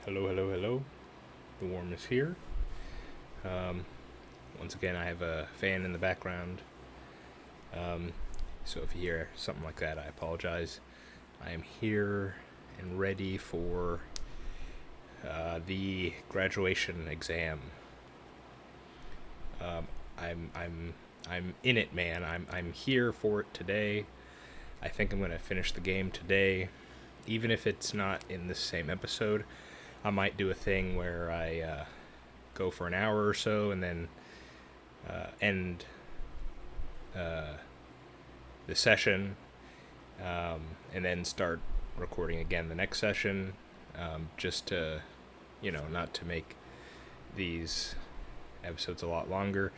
Hello, hello, hello. The Worm is here. Um, Once again, I have a fan in the background. Um, so if you hear something like that, I apologize. I am here and ready for the graduation exam. Um, I'm in it, man. I'm here for it today. I think I'm gonna finish the game today, even if it's not in the same episode. I might do a thing where I go for an hour or so and then end the session, and then start recording again the next session, just to, not to make these episodes a lot longer.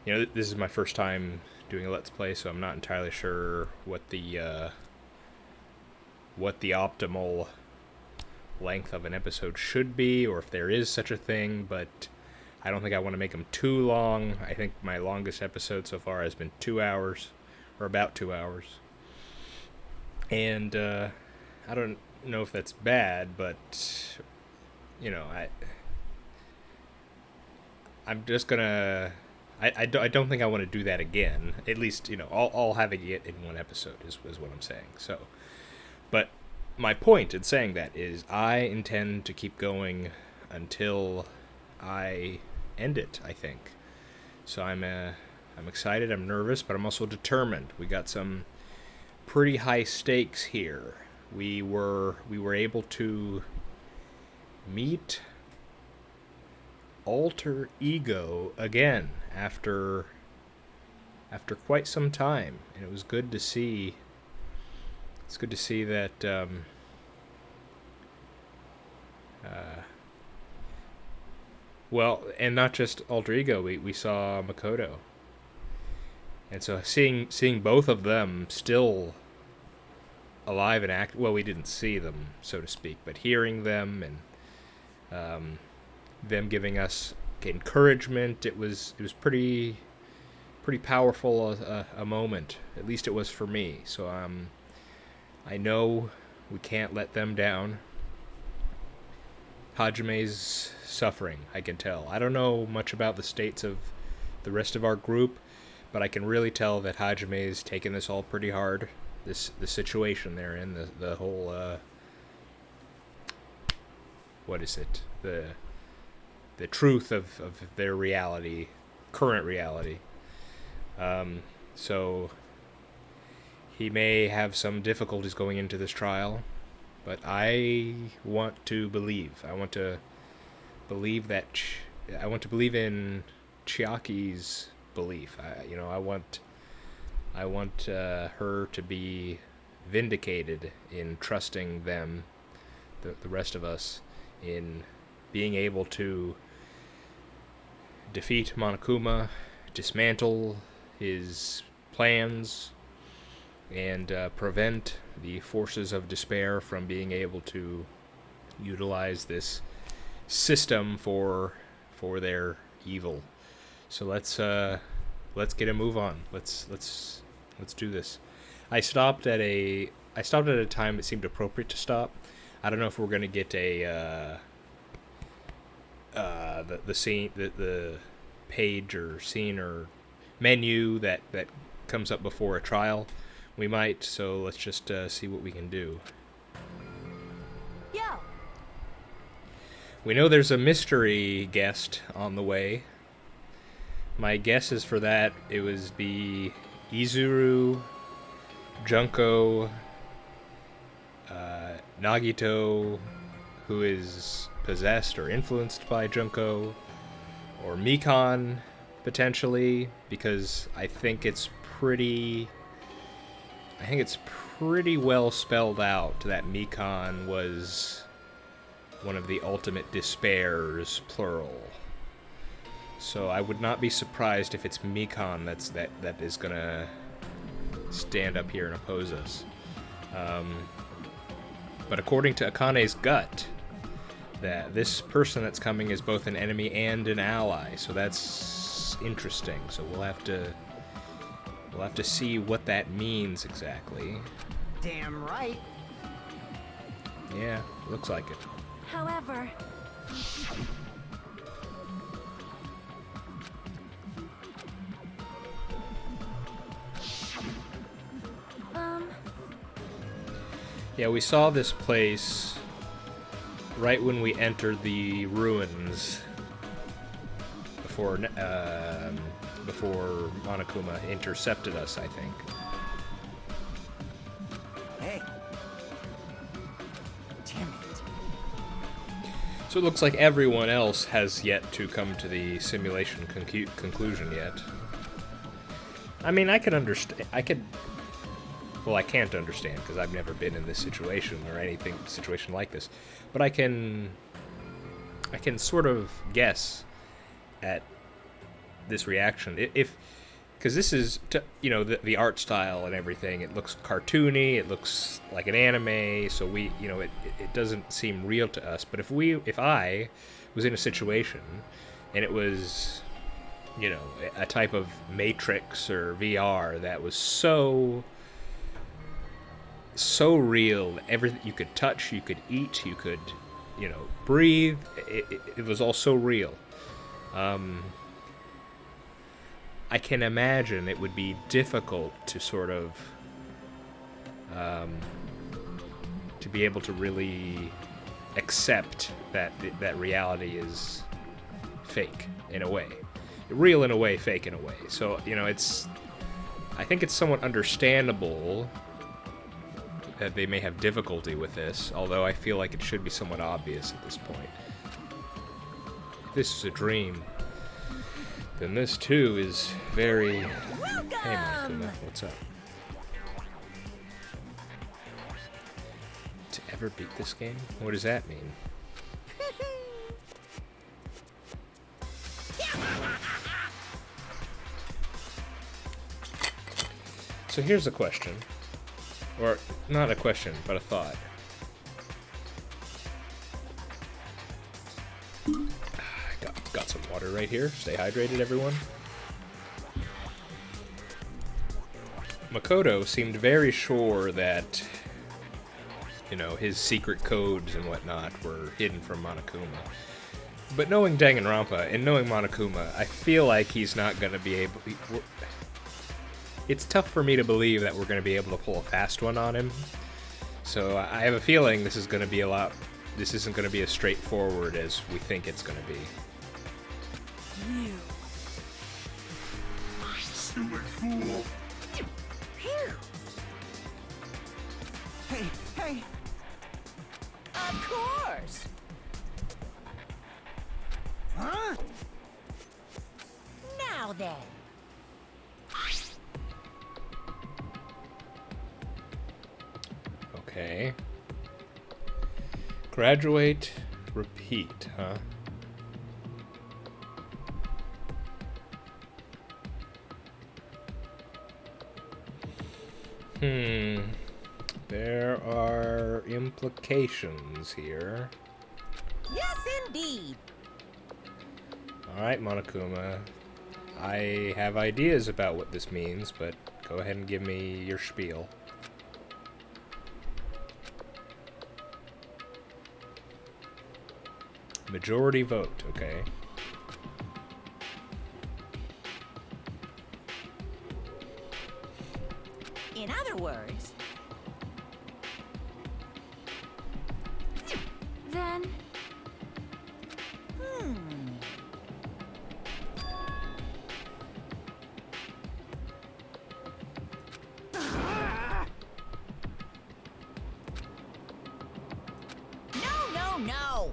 This is my first time doing a Let's Play, so I'm not entirely sure what the optimal length of an episode should be, or if there is such a thing, but I don't think I want to make them too long. I think my longest episode so far has been 2 hours, or about 2 hours. And I don't know if that's bad, but I'm just gonna. I don't think I want to do that again. At least, all having it in one episode is what I'm saying. So, but my point in saying that is I intend to keep going until I end it, I think. So I'm excited, I'm nervous, but I'm also determined. We got some pretty high stakes here. We were able to meet Alter Ego again after quite some time, and it was good to see. It's good to see that well, and not just Alter Ego, we saw Makoto. And so seeing both of them still alive and act, well, we didn't see them, so to speak, but hearing them and them giving us encouragement, it was pretty powerful a moment. At least it was for me. So I know we can't let them down. Hajime's suffering, I can tell. I don't know much about the states of the rest of our group, but I can really tell that Hajime's taken this all pretty hard. The situation they're in, the whole what is it? The truth of their reality, current reality. So he may have some difficulties going into this trial, but I want to believe. I want to believe in Chiaki's belief. I want her to be vindicated in trusting them, the rest of us, in being able to defeat Monokuma, dismantle his plans, and prevent the forces of despair from being able to utilize this system for their evil. So let's get a move on. Let's do this. I stopped at a time that seemed appropriate to stop. I don't know if we're gonna get a the scene, the page or scene or menu that comes up before a trial. We might, so let's just see what we can do. Yo. We know there's a mystery guest on the way. My guess is for that it was be Izuru, Junko, Nagito, who is possessed or influenced by Junko, or Mikan, potentially, because I think it's pretty well spelled out that Mikan was one of the ultimate despairs, plural. So I would not be surprised if it's Mikan that is gonna stand up here and oppose us. But according to Akane's gut, that this person that's coming is both an enemy and an ally, so that's interesting. So we'll have to see what that means exactly. Damn right. Yeah, looks like it. However, Yeah, we saw this place right when we entered the ruins before Monokuma intercepted us, I think. Hey. Damn it. So it looks like everyone else has yet to come to the simulation conclusion yet. I mean, I could understand. Well, I can't understand because I've never been in this situation or situation like this. But I can sort of guess at this reaction because this is the art style and everything. It looks cartoony. It looks like an anime. So it doesn't seem real to us. But if I was in a situation and it was a type of Matrix or VR that was so real, everything you could touch, you could eat, you could breathe, it was all so real. I can imagine it would be difficult to sort of to be able to really accept that reality is fake in a way, real in a way, fake in a way. So I think it's somewhat understandable that they may have difficulty with this, although I feel like it should be somewhat obvious at this point. If this is a dream, then this too is very... Welcome! Hey, Monokuma, what's up? To ever beat this game? What does that mean? So here's a question. Or, not a question, but a thought. Got some water right here. Stay hydrated, everyone. Makoto seemed very sure that, his secret codes and whatnot were hidden from Monokuma. But knowing Danganronpa and knowing Monokuma, I feel like he's not going to be able... It's tough for me to believe that we're going to be able to pull a fast one on him. So I have a feeling this is going to be this isn't going to be as straightforward as we think it's going to be. You. Stupid fool. Phew. Hey. Of course. Huh? Now then. Okay. Graduate, repeat, huh? There are implications here. Yes, indeed. Alright, Monokuma. I have ideas about what this means, but go ahead and give me your spiel. Majority vote, okay. In other words, then, No.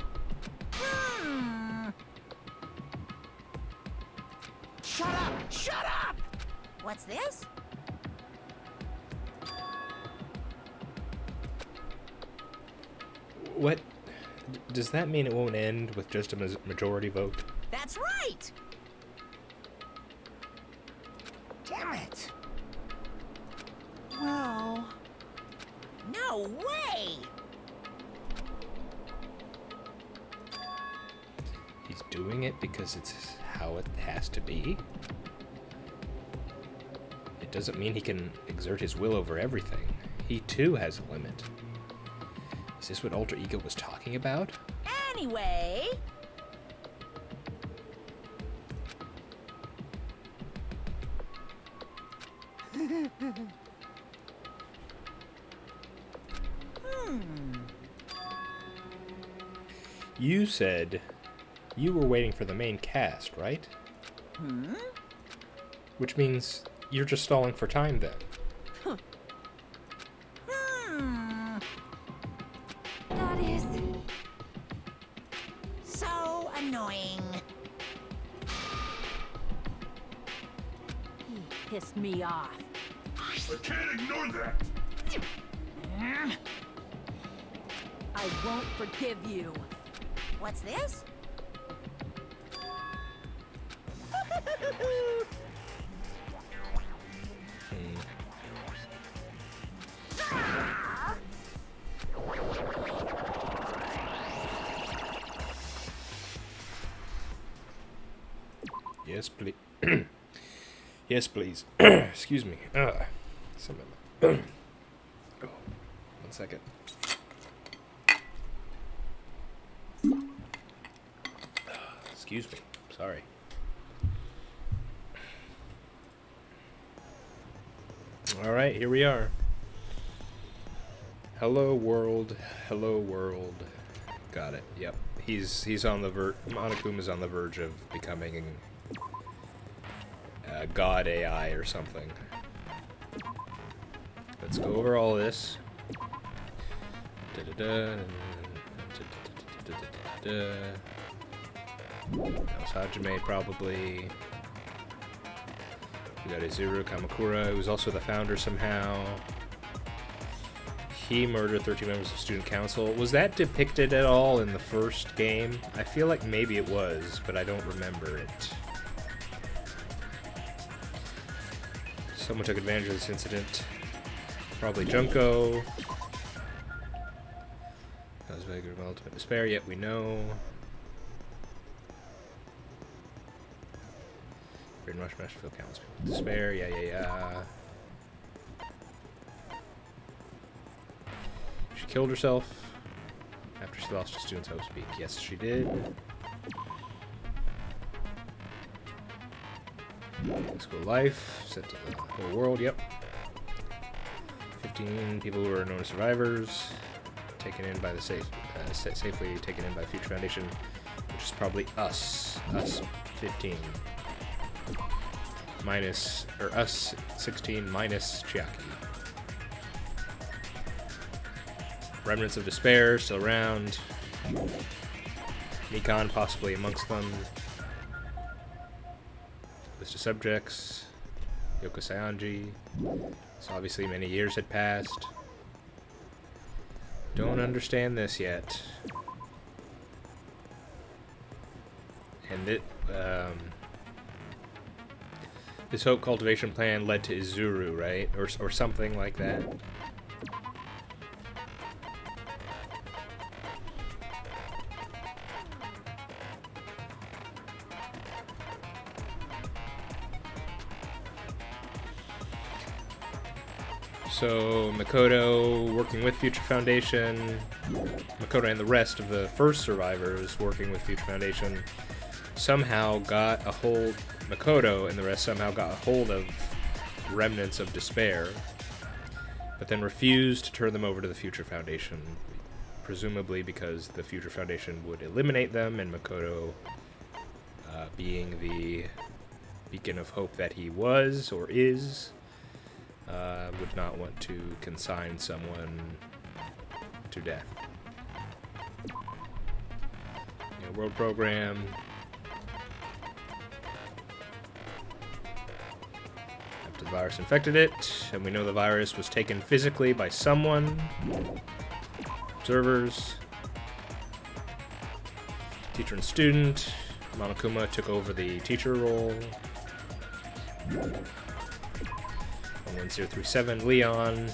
Shut up! What's this? What? Does that mean it won't end with just a majority vote? That's right! Damn it. Well... No way! He's doing it because it's how it has to be? It doesn't mean he can exert his will over everything. He too has a limit. Is this what Alter Ego was talking about? Anyway. You said you were waiting for the main cast, right? Which means you're just stalling for time then. That is so annoying. He pissed me off. I can't ignore that. I won't forgive you. What's this? Yes, please. Yes, please. Excuse me. Some oh, 1 second. Excuse me. Sorry. All right, here we are. Hello world. Hello world. Got it. Yep. He's on the Monokuma's on the verge of becoming God AI or something. Let's go over all this. That was Hajime, probably. We got Izuru Kamakura, who's also the founder somehow. He murdered 13 members of student council. Was that depicted at all in the first game? I feel like maybe it was, but I don't remember it. Someone took advantage of this incident. Probably Junko. That was very good of ultimate despair, yet we know. Brainwash Mashfield counts people with despair, yeah. She killed herself after she lost a student's hope speak. Yes, she did. School life, set to the whole world, yep. 15 people who are known as survivors, taken in by the safely taken in by the Future Foundation, which is probably us. Us 15. Minus, or us 16 minus Chiaki. Remnants of Despair still around. Nikon possibly amongst them. List of subjects. Yoko Sayanji. So obviously many years had passed. Don't understand this yet. And this hope cultivation plan led to Izuru, right? Or something like that. So Makoto working with Future Foundation, Makoto and the rest of the first survivors working with Future Foundation somehow got a hold, Makoto and the rest somehow got a hold of remnants of Despair, but then refused to turn them over to the Future Foundation, presumably because the Future Foundation would eliminate them, and Makoto, being the beacon of hope that he was or is, would not want to consign someone to death. World program. After the virus infected it, and we know the virus was taken physically by someone. Observers. Teacher and student. Monokuma took over the teacher role. 1037 Leon.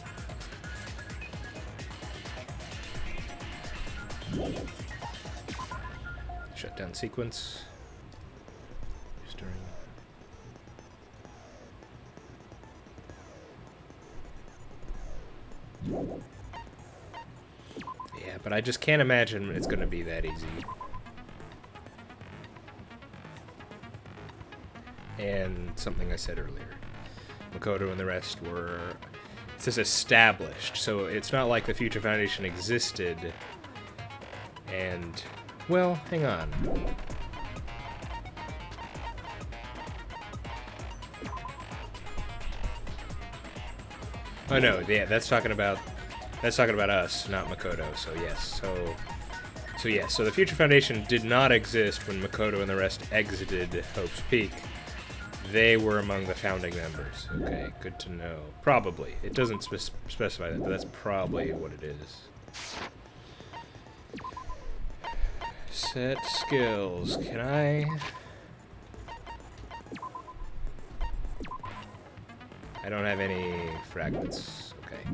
Shutdown sequence. Yeah, but But I just can't imagine it's going to be that easy. And something I said earlier. Makoto and the rest were... It says established, so it's not like the Future Foundation existed. And... Well, hang on. Oh no, yeah, that's talking about us, not Makoto. So yes, so the Future Foundation did not exist when Makoto and the rest exited Hope's Peak. They were among the founding members. Okay, good to know. Probably. It doesn't specify that, but that's probably what it is. Set skills. Can I... I don't have any fragments. Okay.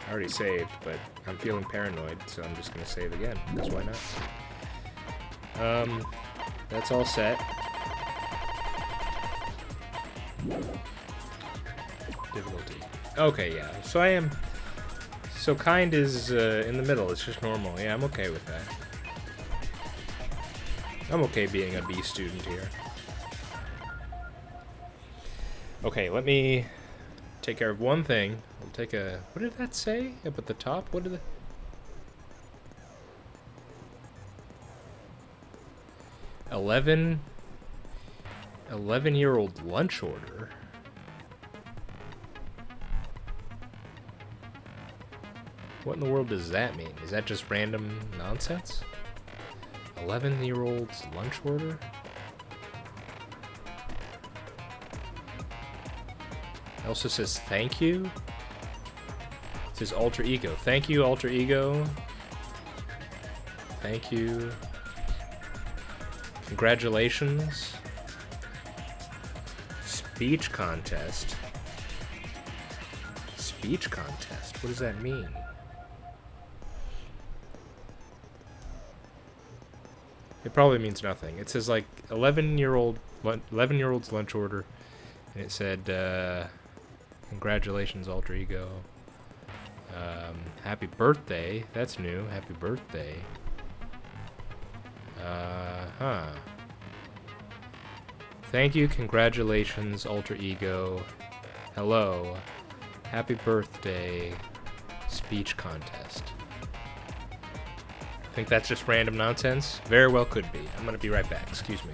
I already saved, but I'm feeling paranoid, so I'm just gonna save again, because why not? That's all set. Difficulty. Okay, yeah. So I am... So kind is in the middle, it's just normal. Yeah, I'm okay with that. I'm okay being a B student here. Okay, let me take care of one thing. We'll take a... What did that say up at the top? What did the... 11-year-old lunch order? What in the world does that mean? Is that just random nonsense? 11-year-old's lunch order? It also says thank you. It says alter ego. Thank you, alter ego. Thank you. Congratulations. Speech contest. Speech contest? What does that mean? It probably means nothing. It says like 11-year-old's lunch order, and it said congratulations, alter ego. Happy birthday. That's new. Happy birthday. Thank you, congratulations, alter ego. Hello. Happy birthday. Speech contest. Think that's just random nonsense? Very well could be. I'm gonna be right back. Excuse me.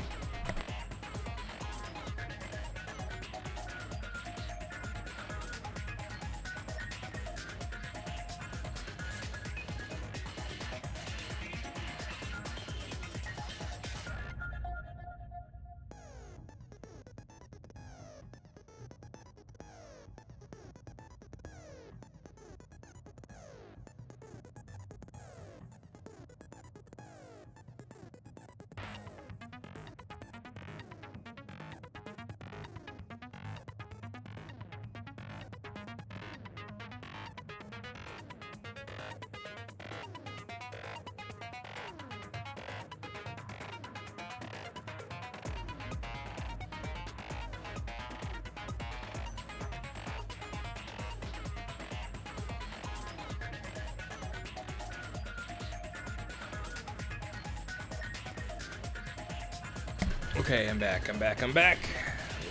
Okay, I'm back.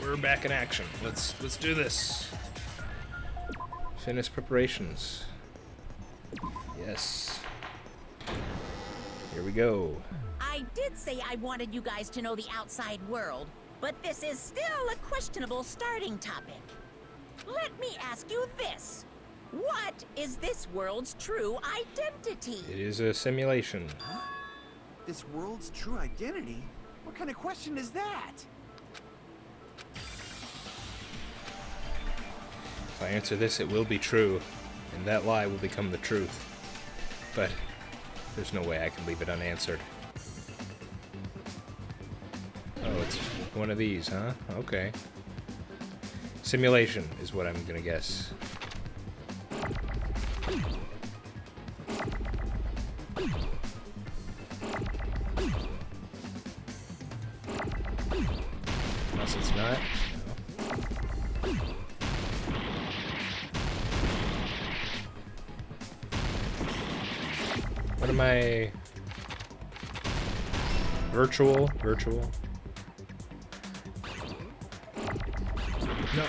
We're back in action. Let's do this. Finish preparations. Yes. Here we go. I did say I wanted you guys to know the outside world, but this is still a questionable starting topic. Let me ask you this. What is this world's true identity? It is a simulation. Huh? This world's true identity? What kind of question is that? If I answer this, it will be true, and that lie will become the truth. But there's no way I can leave it unanswered. Oh, it's one of these, huh? Okay. Simulation is what I'm gonna guess. am I? Virtual. No.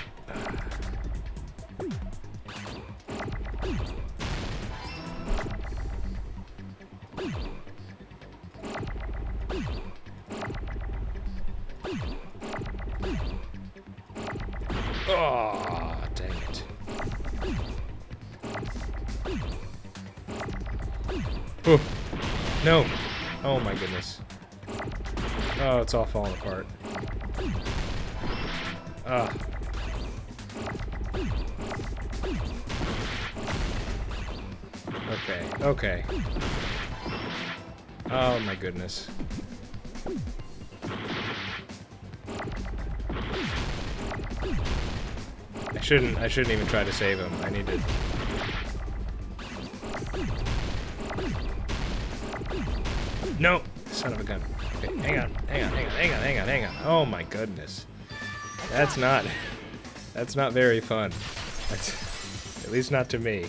Oh, dang it. Oh, no. Oh my goodness. Oh, it's all falling apart. Ah. Okay. Oh my goodness. I shouldn't even try to save him. I need to. No! Son of a gun. Okay, hang on. Oh my goodness. That's not very fun. At least not to me.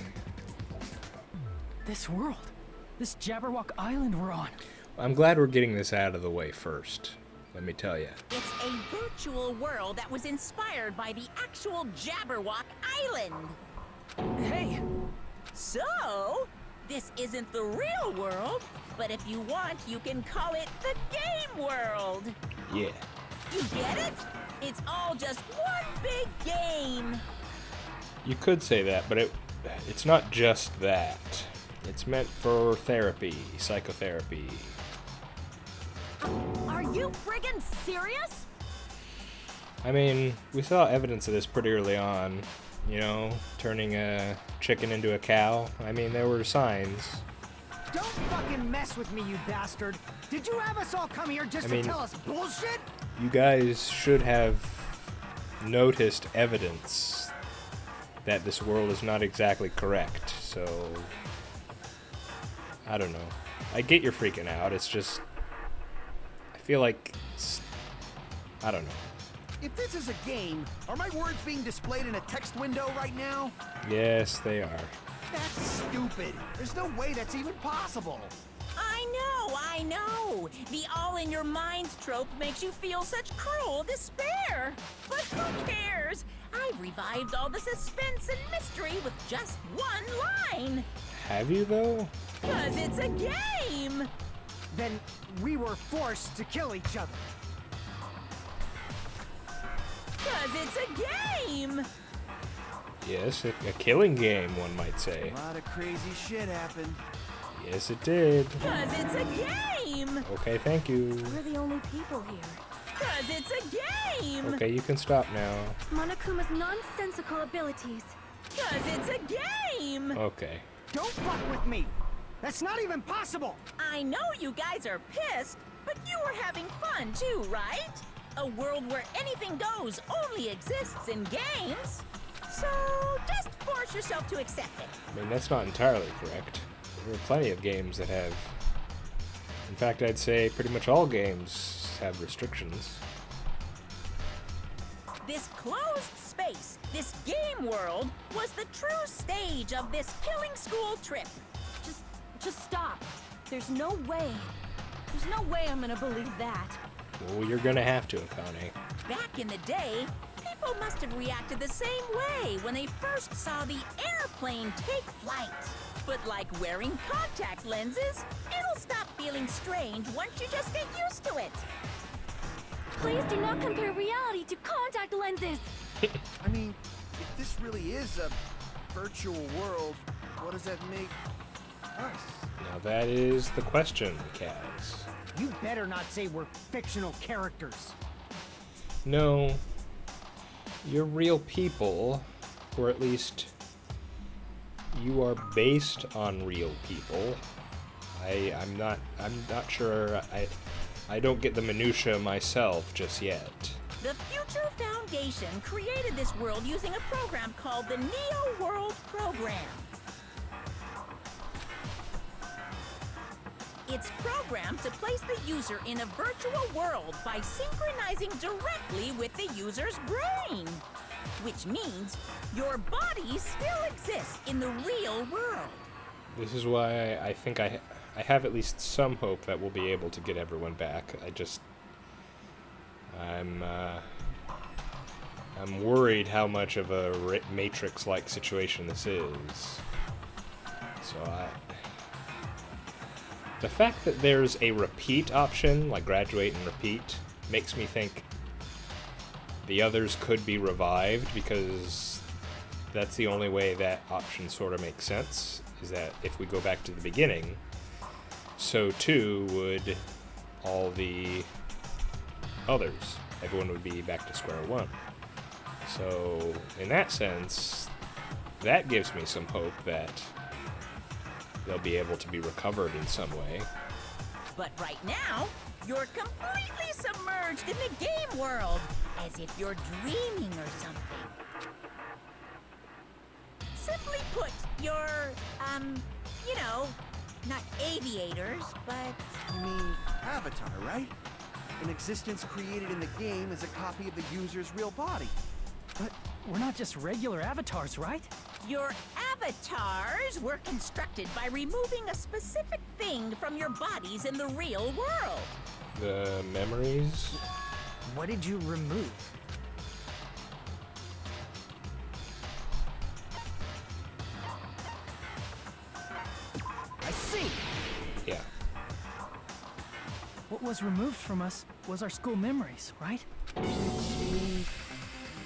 This world. This Jabberwock Island we're on. I'm glad we're getting this out of the way first. Let me tell you. It's a virtual world that was inspired by the actual Jabberwock Island. Hey! So, this isn't the real world, but if you want, you can call it the game world. Yeah. You get it? It's all just one big game. You could say that, but it's not just that. It's meant for therapy, psychotherapy. Are you friggin' serious? I mean, we saw evidence of this pretty early on. You know, turning a chicken into a cow. I mean, there were signs. Don't fucking mess with me, you bastard! Did you have us all come here just to tell us bullshit? You guys should have noticed evidence that this world is not exactly correct, so I don't know. I get you're freaking out, it's just I feel like I don't know. If this is a game, are my words being displayed in a text window right now? Yes, they are. That's stupid. There's no way that's even possible. I know. The all-in-your-minds trope makes you feel such cruel despair. But who cares? I've revived all the suspense and mystery with just one line. Have you, though? 'Cause it's a game. Then we were forced to kill each other. 'Cause it's a game. Yes, a killing game, one might say. A lot of crazy shit happened. Yes, it did. 'Cause it's a game. Okay, thank you. We're the only people here. 'Cause it's a game. Okay, you can stop now. Monokuma's nonsensical abilities. 'Cause it's a game. Okay. Don't fuck with me. That's not even possible. I know you guys are pissed, but you were having fun too, right? A world where anything goes only exists in games. So just force yourself to accept it. I mean, that's not entirely correct. There are plenty of games that have... In fact, I'd say pretty much all games have restrictions. This closed space, this game world, was the true stage of this killing school trip. Just stop. There's no way. There's no way I'm gonna believe that. Well, you're gonna have to, Akane. Back in the day, people must have reacted the same way when they first saw the airplane take flight. But like wearing contact lenses, it'll stop feeling strange once you just get used to it. Please do not compare reality to contact lenses. I mean, if this really is a virtual world, what does that make us? Now that is the question, Kaz. You better not say we're fictional characters. No, you're real people, or at least you are based on real people. I'm not sure. I don't get the minutia myself just yet. The Future Foundation created this world using a program called the Neo World Program. It's programmed to place the user in a virtual world by synchronizing directly with the user's brain. Which means your body still exists in the real world. This is why I think I I have at least some hope that we'll be able to get everyone back. I'm worried how much of a Matrix-like situation this is. So the fact that there's a repeat option, like graduate and repeat, makes me think the others could be revived, because that's the only way that option sort of makes sense, is that if we go back to the beginning, so too would all the others. Everyone would be back to square one. So, in that sense, that gives me some hope that they'll be able to be recovered in some way. But right now, you're completely submerged in the game world, as if you're dreaming or something. Simply put, you're, you know, not aviators, but... You mean Avatar, right? An existence created in the game is a copy of the user's real body. But we're not just regular avatars, right? Your avatars were constructed by removing a specific thing from your bodies in the real world. The memories? What did you remove? I see! Yeah. What was removed from us was our school memories, right? Means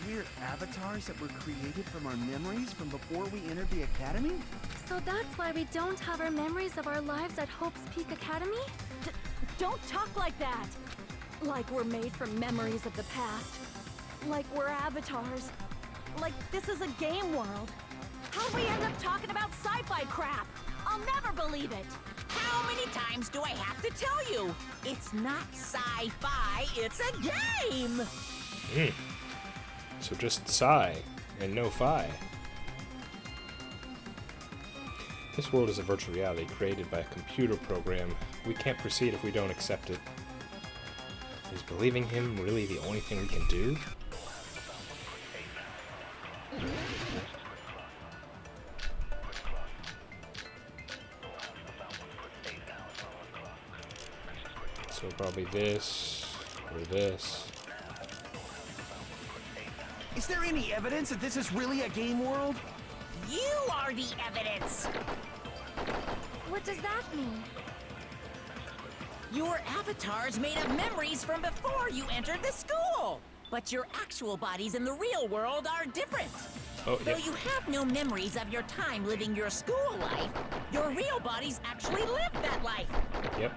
we're avatars that were created from our memories from before we entered the academy? So that's why we don't have our memories of our lives at Hope's Peak Academy? Don't talk like that! Like we're made from memories of the past. Like we're avatars. Like this is a game world. How'd we end up talking about sci-fi crap? I'll never believe it! How many times do I have to tell you? It's not sci-fi, it's a game! So just psi and no phi. This world is a virtual reality created by a computer program. We can't proceed if we don't accept it. Is believing him really the only thing we can do? So probably this, or this. Is there any evidence that this is really a game world? You are the evidence! What does that mean? Your avatar's made of memories from before you entered the school! But your actual bodies in the real world are different. Oh, Though yeah. you have no memories of your time living your school life, your real bodies actually lived that life. Yep.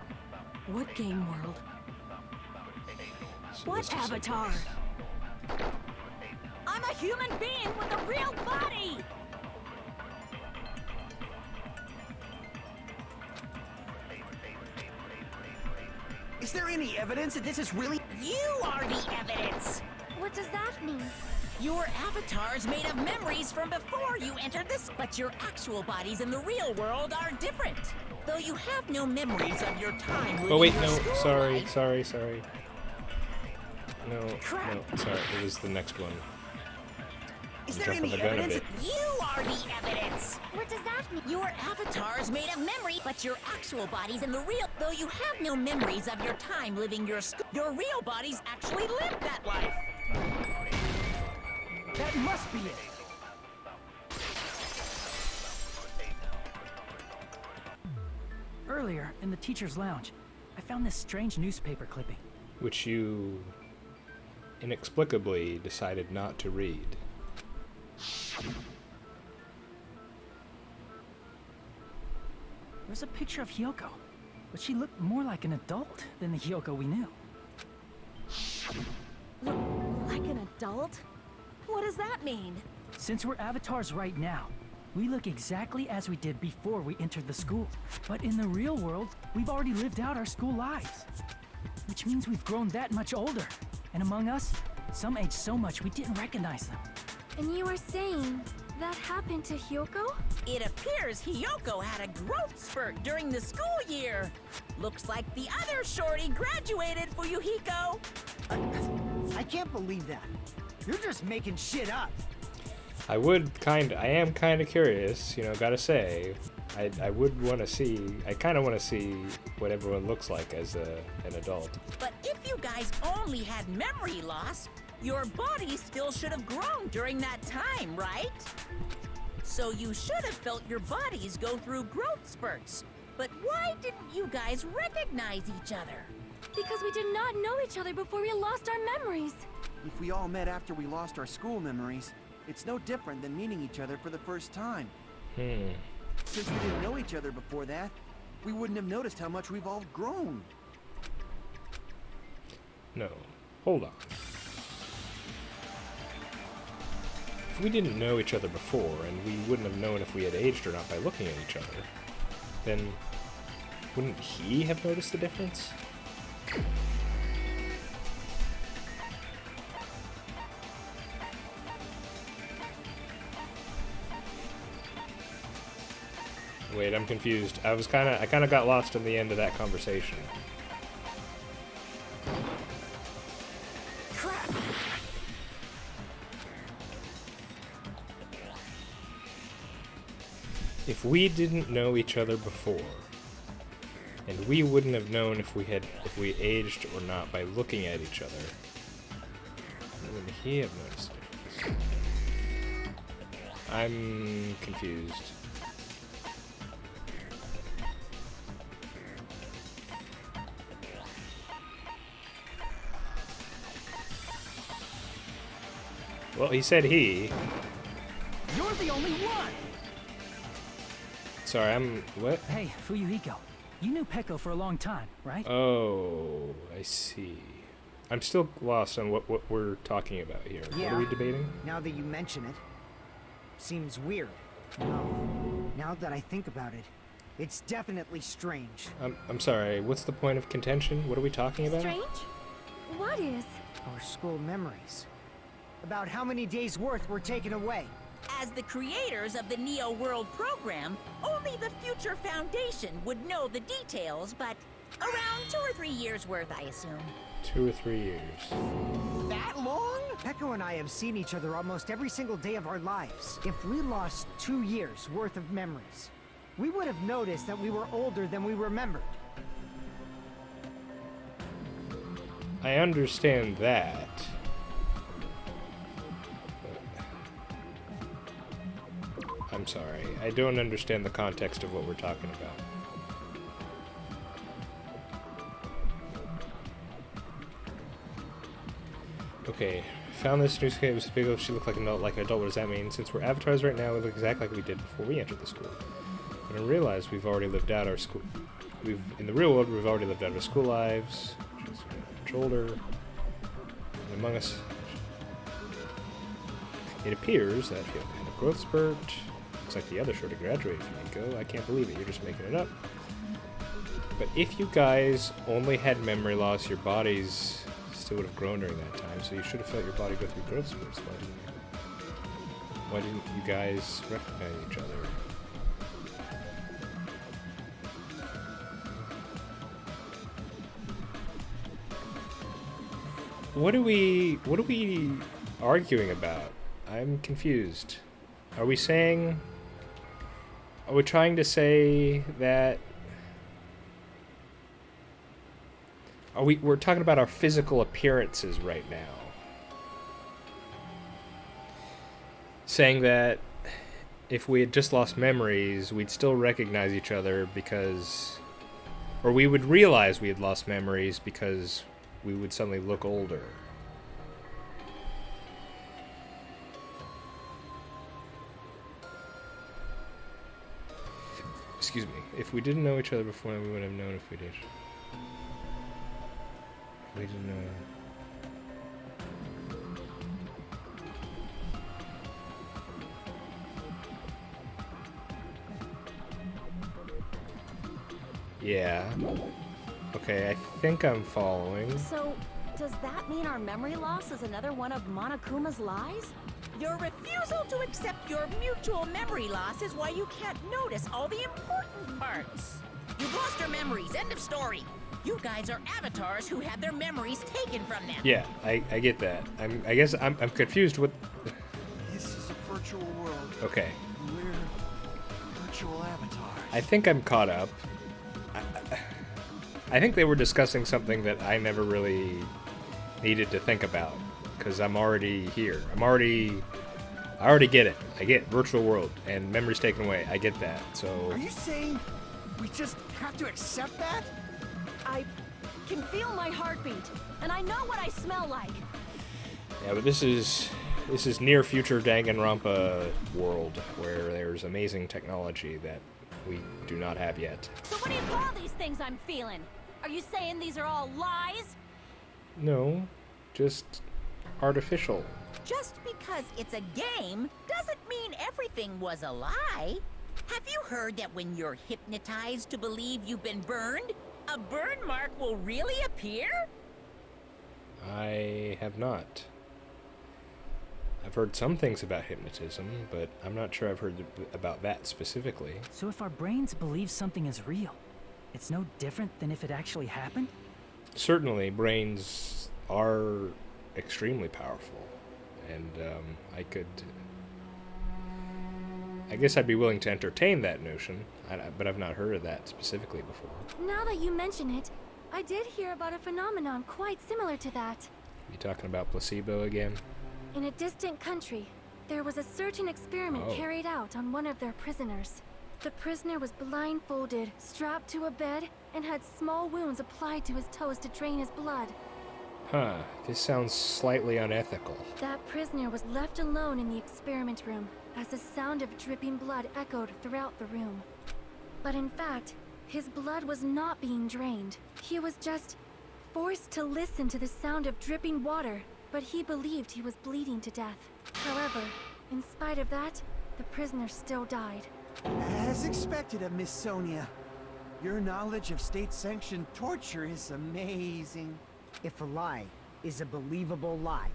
What game world? So What this is like- avatar? I'm a human being with a real body! Is there any evidence that this is really... You are the evidence! What does that mean? Your avatar's made of memories from before you entered this, but your actual bodies in the real world are different. Though you have no memories of your time living Oh wait, your no, school sorry. life, No, Crap. no, sorry, it was the next one. Is I'm there jumping any the gun a evidence bit. that... you are the evidence! What does that mean? Your avatar's made of memory, but your actual body's in the real. Though you have no memories of your time living your school, your real bodies actually lived that life. That must be it! Earlier, in the teacher's lounge, I found this strange newspaper clipping. Which you inexplicably decided not to read. There's a picture of Hyoko, but she looked more like an adult than the Hyoko we knew. Look like an adult? What does that mean? Since we're avatars right now, we look exactly as we did before we entered the school. But in the real world, we've already lived out our school lives. Which means we've grown that much older. And among us, some aged so much we didn't recognize them. And you were saying that happened to Hyoko? It appears Hiyoko had a growth spurt during the school year. Looks like the other shorty graduated, Fuyuhiko. I can't believe that. You're just making shit up. I am kind of curious, gotta say. I would want to see. I kind of want to see what everyone looks like as an adult. But if you guys only had memory loss, your body still should have grown during that time, right? So you should have felt your bodies go through growth spurts. But why didn't you guys recognize each other? Because we did not know each other before we lost our memories. If we all met after we lost our school memories, it's no different than meeting each other for the first time. Since we didn't know each other before that, we wouldn't have noticed how much we've all grown. No. Hold on. If we didn't know each other before, and we wouldn't have known if we had aged or not by looking at each other, then wouldn't he have noticed the difference? Wait, I'm confused. I kind of got lost in the end of that conversation. Crap! If we didn't know each other before, and we wouldn't have known if we aged or not by looking at each other, wouldn't he have noticed the difference? I'm confused. Well, he said he. You're the only one! Sorry, what? Hey, Fuyuhiko. You knew Peko for a long time, right? Oh, I see. I'm still lost on what we're talking about here. Yeah. What are we debating? Now that you mention it, seems weird. Now that I think about it, it's definitely strange. I'm sorry, what's the point of contention? What are we talking about? Strange? What is? Our school memories. About how many days' worth were taken away. As the creators of the Neo World program, only the Future Foundation would know the details, but around 2 or 3 years worth, I assume. 2 or 3 years. That long? Peko and I have seen each other almost every single day of our lives. If we lost 2 years worth of memories, we would have noticed that we were older than we remembered. I understand that. I'm sorry. I don't understand the context of what we're talking about. Okay, found this newspaper. It was big. She looked like an adult. What does that mean? Since we're avatars right now, we look exactly like we did before we entered the school. But I realize we've already lived out our school. In the real world, we've already lived out our school lives. She's much older. And among us, it appears that you have kind of growth spurt. Looks like the other sure to graduate from Nico. I can't believe it. You're just making it up. But if you guys only had memory loss, your bodies still would have grown during that time, so you should have felt your body go through growth spurts. Why didn't you guys recognize each other? What are we arguing about? I'm confused. Are we trying to say that we're talking about our physical appearances right now? Saying that if we had just lost memories, we'd still recognize each other or we would realize we had lost memories because we would suddenly look older. Excuse me. If we didn't know each other before, we would have known if we did. If we didn't know. Yeah. Okay, I think I'm following. So, does that mean our memory loss is another one of Monokuma's lies? Your refusal to accept your mutual memory loss is why you can't notice all the important parts. You've lost your memories, end of story. You guys are avatars who had their memories taken from them. Yeah, I get that. I guess I'm confused with... This is a virtual world. Okay. We're virtual avatars. I think I'm caught up. I think they were discussing something that I never really needed to think about, because I'm already here. I already get it. I get virtual world and memories taken away. I get that. So Are you saying we just have to accept that? I can feel my heartbeat, and I know what I smell like. yeah, but this is near future Danganronpa world where there's amazing technology that we do not have yet. So what do you call these things I'm feeling? Are you saying these are all lies? No, just artificial. Just because it's a game doesn't mean everything was a lie. Have you heard that when you're hypnotized to believe you've been burned, a burn mark will really appear? I have not. I've heard some things about hypnotism, but I'm not sure I've heard about that specifically. So if our brains believe something is real, it's no different than if it actually happened? Certainly, brains are extremely powerful, and I guess I'd be willing to entertain that notion, but I've not heard of that specifically before. Now that you mention it, I did hear about a phenomenon quite similar to that. You talking about placebo again? In a distant country, there was a certain experiment carried out on one of their prisoners. The prisoner was blindfolded, strapped to a bed, and had small wounds applied to his toes to drain his blood. Huh, this sounds slightly unethical. That prisoner was left alone in the experiment room, as the sound of dripping blood echoed throughout the room. But in fact, his blood was not being drained. He was just forced to listen to the sound of dripping water, but he believed he was bleeding to death. However, in spite of that, the prisoner still died. As expected of Miss Sonia. Your knowledge of state-sanctioned torture is amazing. If a lie is a believable lie,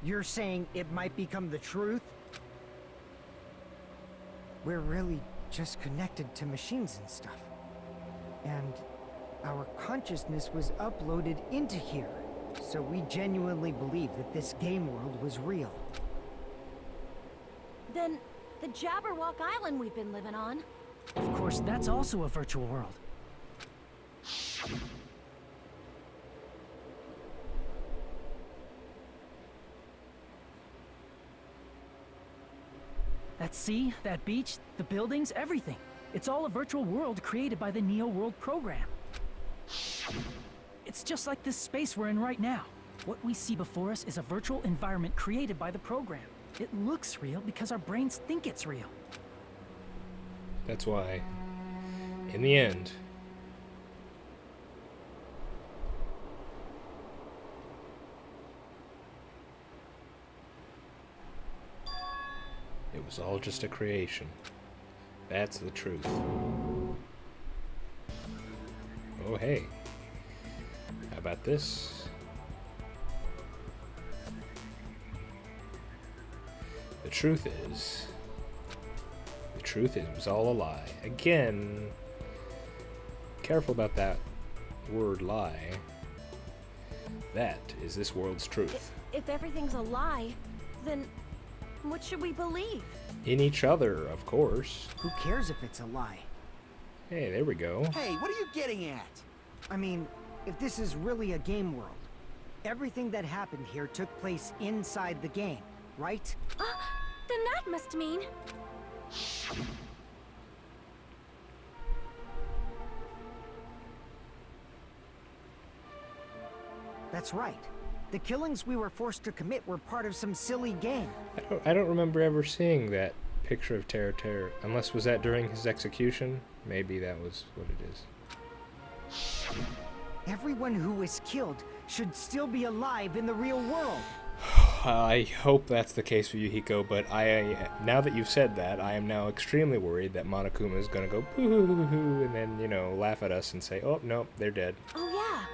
you're saying it might become the truth? We're really just connected to machines and stuff. And our consciousness was uploaded into here. So we genuinely believe that this game world was real. Then the Jabberwock Island we've been living on. Of course, that's also a virtual world. That sea, that beach, the buildings, everything. It's all a virtual world created by the Neo World program. It's just like this space we're in right now. What we see before us is a virtual environment created by the program. It looks real because our brains think it's real. That's why, in the end, it was all just a creation. That's the truth. Oh, hey. How about this? The truth is, it was all a lie. Again, careful about that word lie. That is this world's truth. If everything's a lie, then what should we believe? In each other, of course. Who cares if it's a lie? Hey, there we go. Hey, what are you getting at? I mean, if this is really a game world, everything that happened here took place inside the game, right? Then that must mean... That's right. The killings we were forced to commit were part of some silly game. I don't remember ever seeing that picture of Terra, unless was that during his execution? Maybe that was what it is. Everyone who was killed should still be alive in the real world. I hope that's the case for you, Hiko, but now that you've said that, I am now extremely worried that Monokuma is gonna go boo-hoo-hoo-hoo, and then, you know, laugh at us and say, oh, no, they're dead. Oh yeah.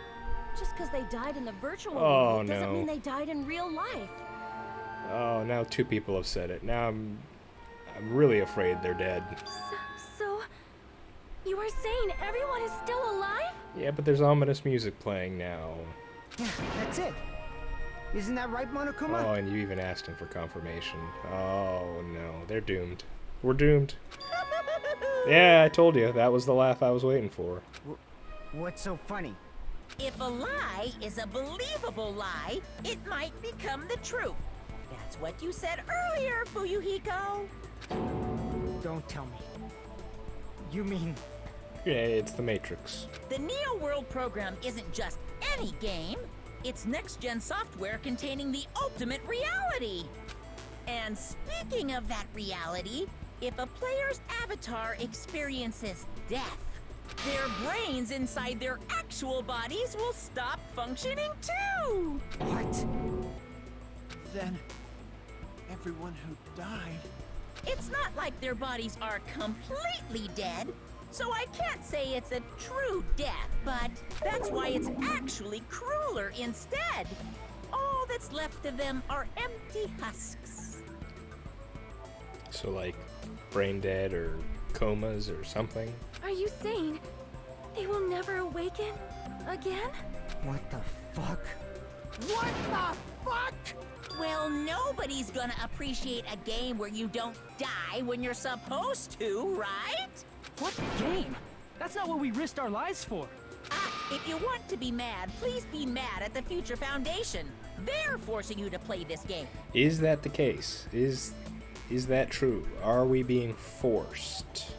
Just because they died in the virtual Oh, world doesn't no. mean they died in real life. Oh, now two people have said it. Now I'm really afraid they're dead. So, you are saying everyone is still alive? Yeah, but there's ominous music playing now. Yeah, that's it. Isn't that right, Monokuma? Oh, and you even asked him for confirmation. Oh, no. They're doomed. We're doomed. Yeah, I told you. That was the laugh I was waiting for. What's so funny? If a lie is a believable lie, it might become the truth. That's what you said earlier, Fuyuhiko. Don't tell me. You mean... Yeah, it's the Matrix. The Neo World program isn't just any game. It's next-gen software containing the ultimate reality. And speaking of that reality, if a player's avatar experiences death, their brains inside their actual bodies will stop functioning too! What? Then, everyone who died... It's not like their bodies are completely dead, so I can't say it's a true death, but that's why it's actually crueler instead. All that's left of them are empty husks. So, like, brain dead or comas or something? Are you saying they will never awaken again? What the fuck? What the fuck? Well, nobody's gonna appreciate a game where you don't die when you're supposed to, right? What game? That's not what we risked our lives for. If you want to be mad, please be mad at the Future Foundation. They're forcing you to play this game. Is that the case? Is that true? Are we being forced?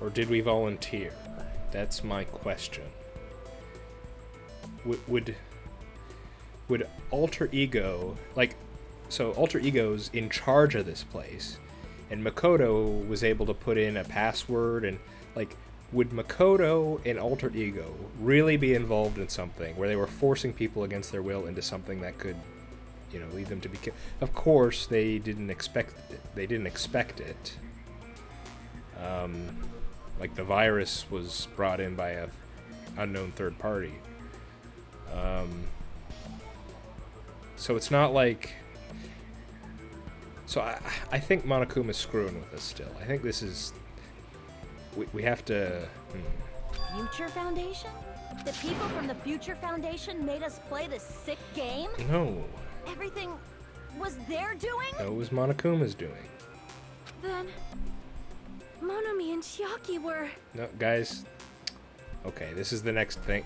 Or did we volunteer? That's my question. Would Alter Ego, like, so Alter Ego's in charge of this place, and Makoto was able to put in a password, and, like, would Makoto and Alter Ego really be involved in something where they were forcing people against their will into something that could, you know, lead them to be killed? Of course, they didn't expect it. Like, the virus was brought in by a unknown third party. So it's not like... So I think Monokuma's screwing with us still. I think this is... We have to... Future Foundation? The people from the Future Foundation made us play this sick game? No. Everything was their doing? No, it was Monokuma's doing. Then Monomi and Chiaki were... No, guys. Okay, this is the next thing.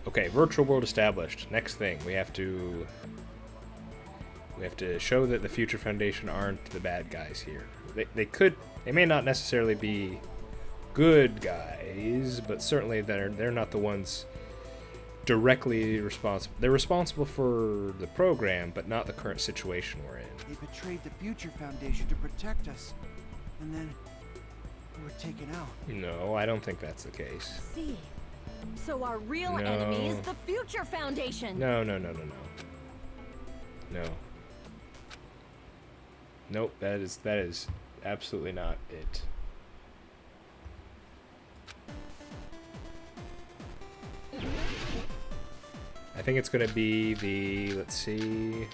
Okay, virtual world established. Next thing, we have to show that the Future Foundation aren't the bad guys here. They may not necessarily be good guys, but certainly they're not the ones directly responsible. They're responsible for the program, but not the current situation we're in. They betrayed the Future Foundation to protect us. And then... we were taken out. No, I don't think that's the case. See. So our real No. enemy is the Future Foundation. No. Nope, that is absolutely not it. I think it's gonna be the, let's see.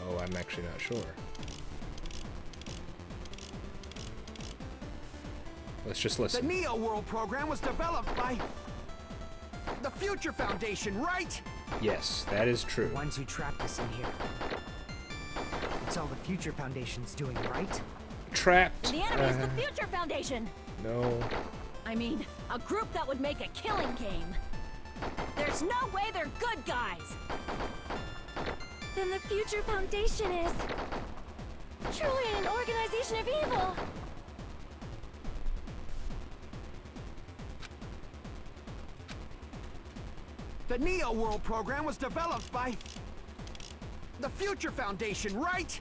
Oh, I'm actually not sure. Let's just The listen. Neo World program was developed by... the Future Foundation, right? Yes, that is true. The ones who trapped us in here. It's all the Future Foundation's doing, right? Trapped. The enemy is the Future Foundation. No. I mean, a group that would make a killing game. There's no way they're good guys. Then the Future Foundation is truly an organization of evil. The Neo World program was developed by... the Future Foundation, right?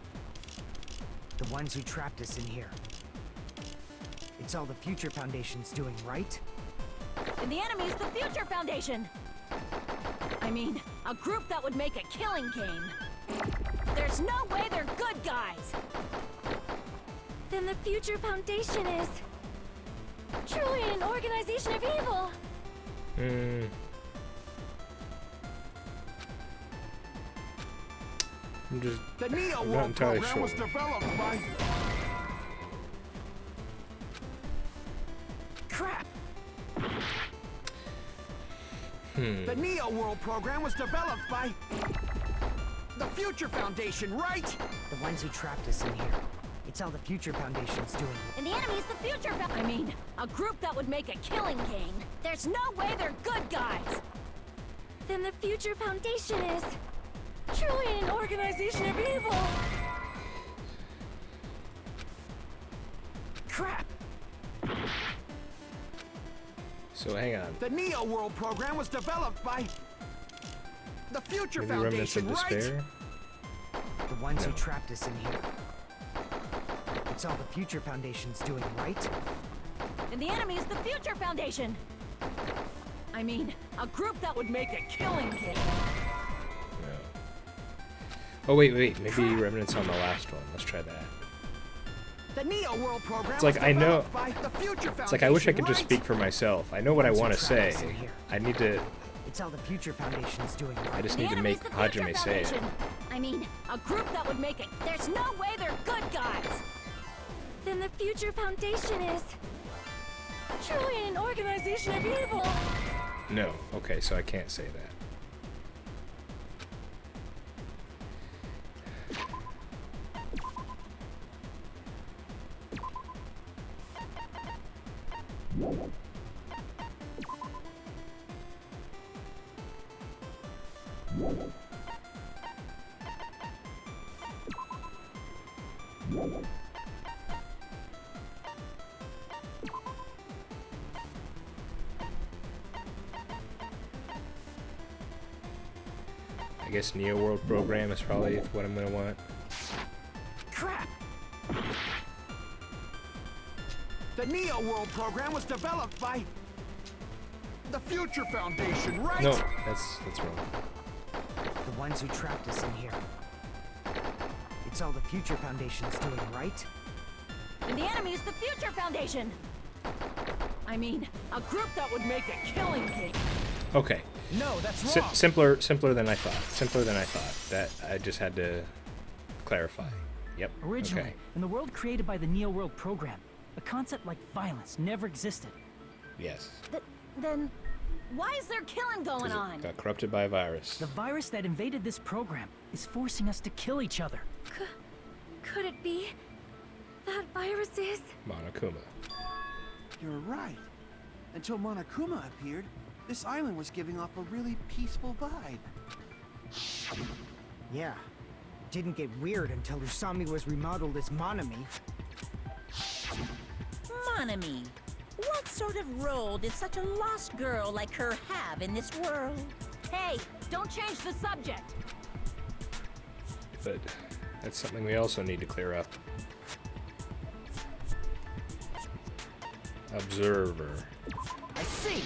The ones who trapped us in here. It's all the Future Foundation's doing, right? And the enemy is the Future Foundation. I mean, a group that would make a killing game. There's no way they're good guys. Then the Future Foundation is truly an organization of evil. The Neo I'm not World entirely program sure. was developed by... Crap! The Neo World program was developed by... the Future Foundation, right? The ones who trapped us in here. It's all the Future Foundation's doing. And the enemy's the future I mean, a group that would make a killing game. There's no way they're good guys! Then the Future Foundation is truly an organization of evil. Crap! So hang on. The Neo World program was developed by the Future Maybe remnants Foundation, of right? despair. The ones who trapped us in here. It's all the Future Foundation's doing, right? And the enemy's the future foundation! I mean, a group that would make a killing game. No. Oh wait. Maybe remnants on the last one. Let's try that. The Neo World program It's like was I know. developed by the Future Foundation, It's like I wish I could just right? speak for myself. I know what I Once you want to trap say. us in here. I need to. It's all the Future Foundation's doing, I right? just The need to enemy's make the future Hajime say it. foundation. I mean, a group that would make it. There's no way they're good guys! Then the Future Foundation is truly an organization of evil. No. Okay, so I can't say that. I guess Neo World program is probably what I'm gonna want. Crap! The Neo World program was developed by the Future Foundation, right? No, that's wrong. The ones who trapped us in here. It's all the Future Foundation's doing, right? And the enemy's the future foundation! I mean, a group that would make a killing game. Okay. No, that's Si- wrong. simpler than I thought. Simpler than I thought. That I just had to clarify. Yep. Originally, Okay. in the world created by the Neo World program, a concept like violence never existed. Yes. Then, why is there killing 'Cause going it on? got corrupted by a virus. The virus that invaded this program is forcing us to kill each other. Could it be that virus is? Monokuma. You're right. Until Monokuma appeared, this island was giving off a really peaceful vibe. Yeah. Didn't get weird until Usami was remodeled as Monami. Monami, what sort of role did such a lost girl like her have in this world? Hey, don't change the subject! But that's something we also need to clear up. Observer. I see.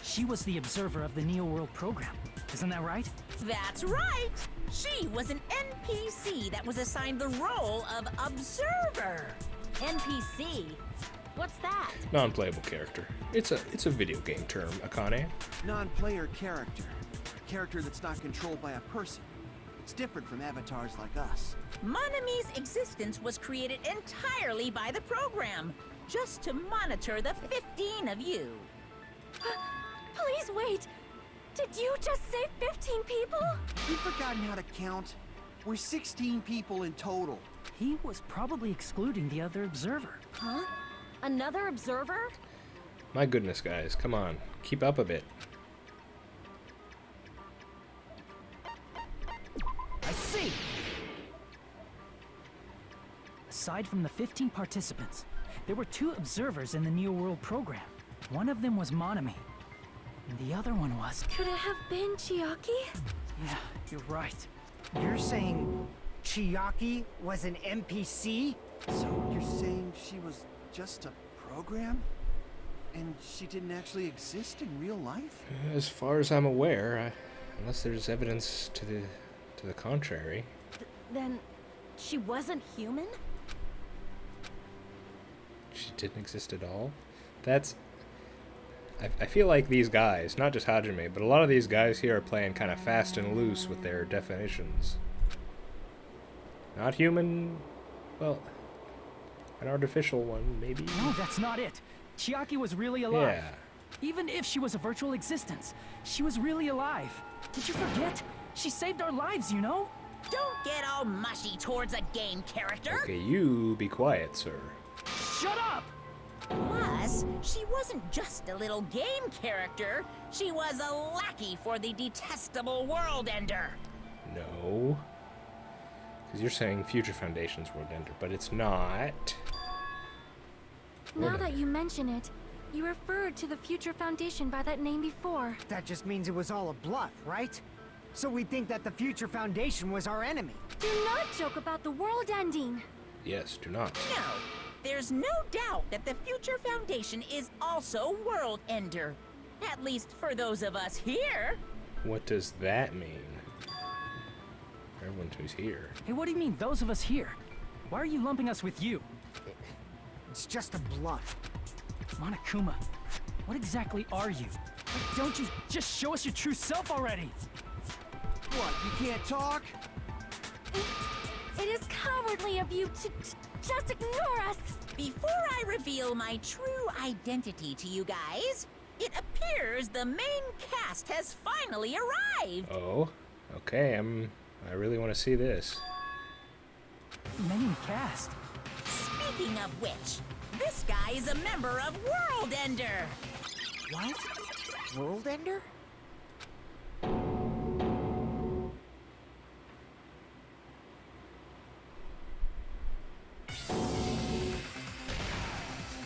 She was the observer of the Neo World program. Isn't that right? That's right! She was an NPC that was assigned the role of Observer. NPC? What's that? Non-playable character. It's a video game term, Akane. Non-player character. A character that's not controlled by a person. It's different from avatars like us. Monami's existence was created entirely by the program, just to monitor the 15 of you. Please wait. Did you just say 15 people? You've forgotten how to count. We're 16 people in total. He was probably excluding the other observer. Huh? Another observer? My goodness, guys, come on, keep up a bit. I see. Aside from the 15 participants, there were 2 observers in the Neo World program. One of them was Monami, and the other one was... Could it have been Chiaki? Yeah, you're right. You're saying Chiaki was an NPC? So you're saying she was just a program? And she didn't actually exist in real life? As far as I'm aware, unless there's evidence to the contrary. Then, she wasn't human? She didn't exist at all. That's... I feel like these guys, not just Hajime, but a lot of these guys here are playing kind of fast and loose with their definitions. Not human... well, an artificial one, maybe? No, that's not it. Chiaki was really alive. Yeah. Even if she was a virtual existence, she was really alive. Did you forget? She saved our lives, you know? Don't get all mushy towards a game character. Okay, you be quiet, sir. Shut up! Plus, she wasn't just a little game character. She was a lackey for the detestable World Ender. No. Because you're saying Future Foundation's World Ender, but it's not. Now that you mention it, you referred to the Future Foundation by that name before. That just means it was all a bluff, right? So we think that the Future Foundation was our enemy. Do not joke about the world ending. Yes, do not. No, there's no doubt that the Future Foundation is also World Ender. At least for those of us here. What does that mean? Everyone who's here. Hey, what do you mean, those of us here? Why are you lumping us with you? It's just a bluff. Monokuma, what exactly are you? Like, don't you just show us your true self already? What, you can't talk? It is cowardly of you to just ignore us. Before I reveal my true identity to you guys, it appears the main cast has finally arrived. Oh, okay. I really want to see this. Main cast. Speaking of which, this guy is a member of World Ender. What? World Ender?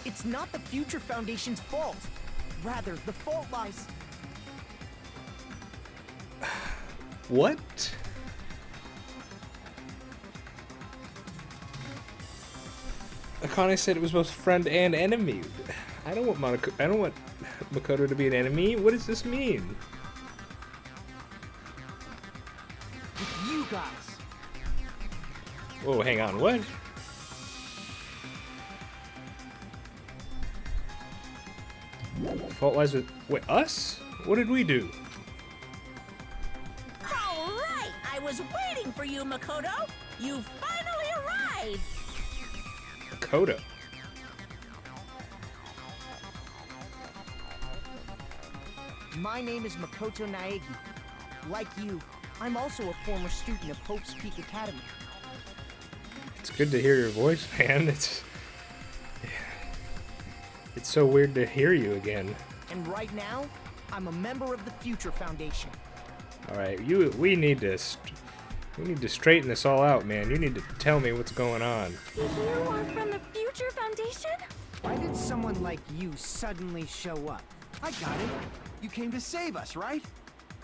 It's not the Future Foundation's fault. Rather, the fault lies... What? Akane said it was both friend and enemy. I don't want Makoto to be an enemy. What does this mean? with you guys. Whoa, hang on, what? Fault lies with... Wait, us? What did we do? All right, I was waiting for you, Makoto. You finally arrived. Makoto. My name is Makoto Naegi. Like you, I'm also a former student of Hope's Peak Academy. It's good to hear your voice, man. It's so weird to hear you again. And right now, I'm a member of the Future Foundation. All right, we need to straighten this all out, man. You need to tell me what's going on. You are from the Future Foundation? Why did someone like you suddenly show up? I got it. You came to save us, right?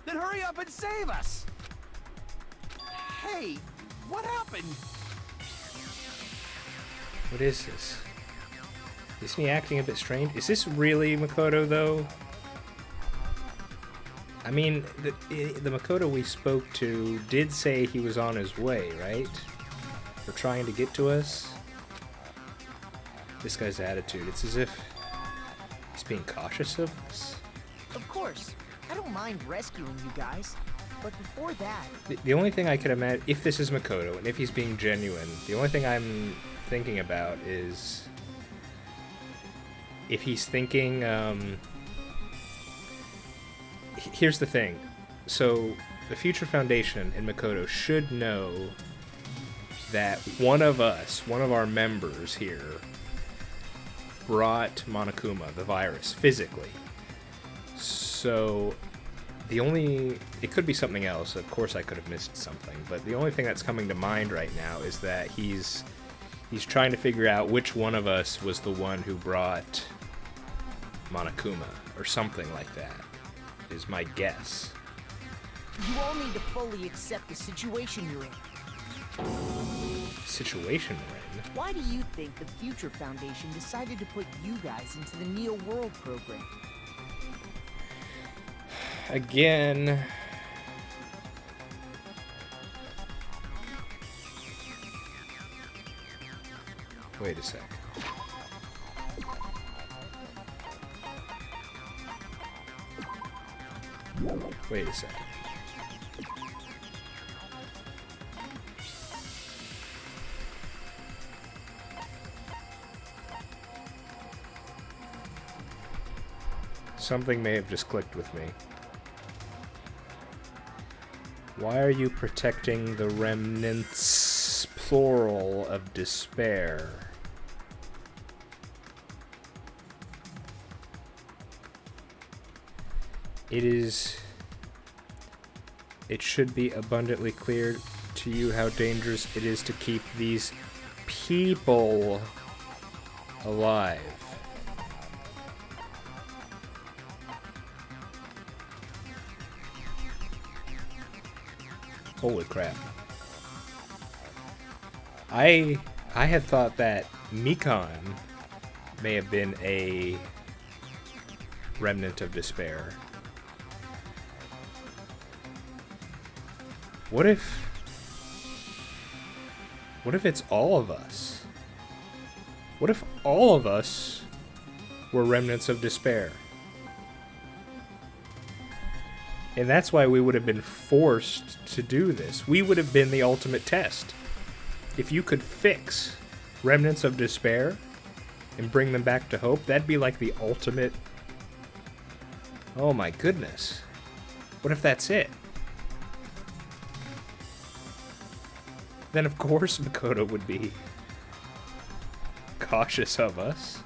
Then hurry up and save us! Hey, what happened? What is this? Isn't he acting a bit strange? Is this really Makoto, though? I mean, the Makoto we spoke to did say he was on his way, right? For trying to get to us? This guy's attitude, it's as if he's being cautious of us. Of course, I don't mind rescuing you guys. But before that... The only thing I could imagine, if this is Makoto, and if he's being genuine, the only thing I'm thinking about is... if he's thinking, here's the thing. So, the Future Foundation and Makoto should know that one of our members here, brought Monokuma, the virus, physically. So, it could be something else. Of course I could have missed something, but the only thing that's coming to mind right now is that he's trying to figure out which one of us was the one who brought Monokuma, or something like that, is my guess. You all need to fully accept the situation you're in. Situation we're in? Why do you think the Future Foundation decided to put you guys into the Neo World program? Again... Wait a sec. Wait a second. Something may have just clicked with me. Why are you protecting the remnants, plural, of despair? It should be abundantly clear to you how dangerous it is to keep these people alive. Holy crap. I had thought that Mikon may have been a remnant of despair. What if it's all of us? What if all of us were remnants of despair? And that's why we would have been forced to do this. We would have been the ultimate test. If you could fix remnants of despair and bring them back to hope, that'd be like the ultimate... Oh my goodness. What if that's it? Then of course Makoto would be cautious of us.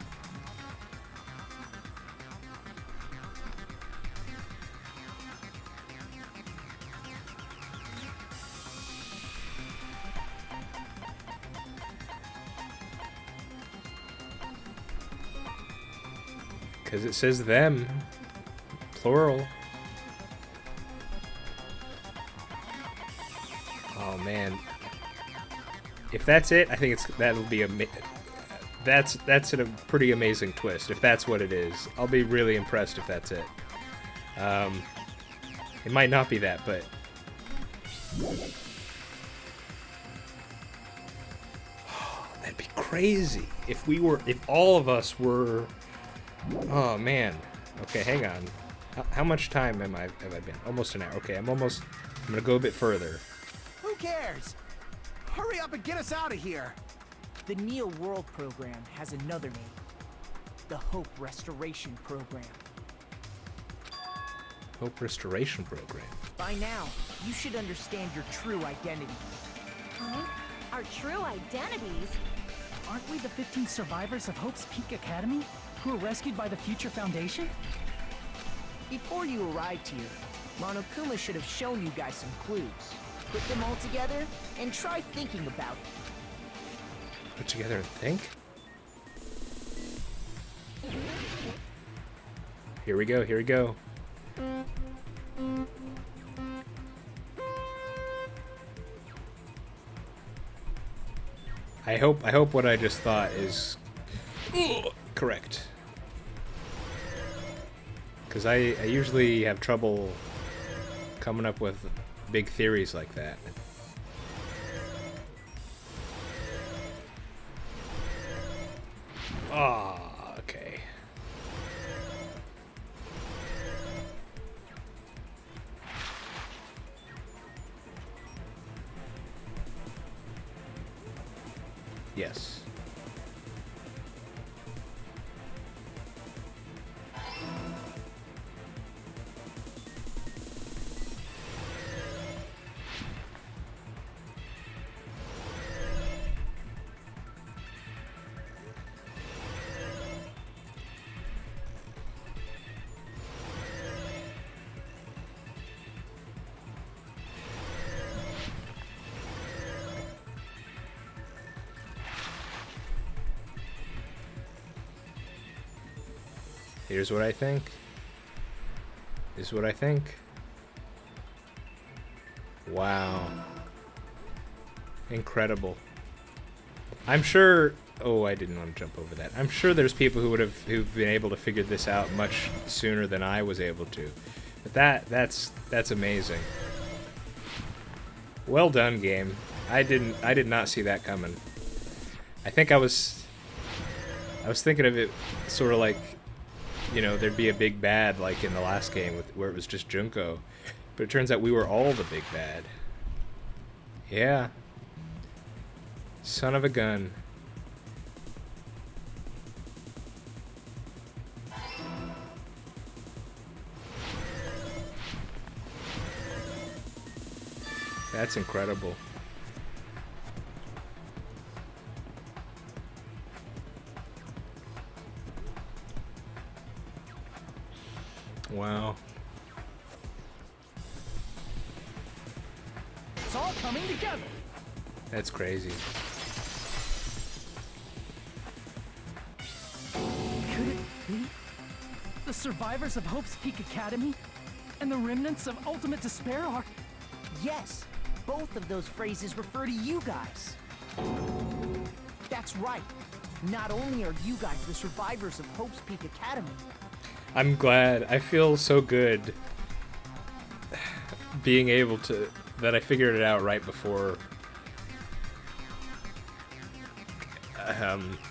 Because it says them, plural. Oh man, if that's it, I think that'll be that's a pretty amazing twist. If that's what it is, I'll be really impressed if that's it. It might not be that, but that'd be crazy if all of us were. Oh man. Okay, hang on. How much time have I been? Almost an hour. Okay, I'm gonna go a bit further. Who cares? Hurry up and get us out of here. The Neo World Program has another name. The Hope Restoration Program. Hope Restoration Program. By now, you should understand your true identity. Huh? Our true identities? Aren't we the 15 survivors of Hope's Peak Academy who were rescued by the Future Foundation? Before you arrived here, Monokuma should have shown you guys some clues. Put them all together and try thinking about it. Put together and think? Here we go, here we go. I hope what I just thought is correct. Because I usually have trouble coming up with big theories like that. Ah, okay. Yes. Here's what I think. This is what I think. Wow. Incredible. I'm sure... Oh, I didn't want to jump over that. I'm sure there's people who've been able to figure this out much sooner than I was able to. But that's amazing. Well done, game. I did not see that coming. I think I was thinking of it sort of like, you know, there'd be a big bad like in the last game where it was just Junko. But it turns out we were all the big bad. Yeah. Son of a gun. That's incredible. Wow. It's all coming together. That's crazy. Could it be the survivors of Hope's Peak Academy and the remnants of Ultimate Despair are... Yes, both of those phrases refer to you guys. That's right. Not only are you guys the survivors of Hope's Peak Academy, I'm glad. I feel so good being able to... that I figured it out right before...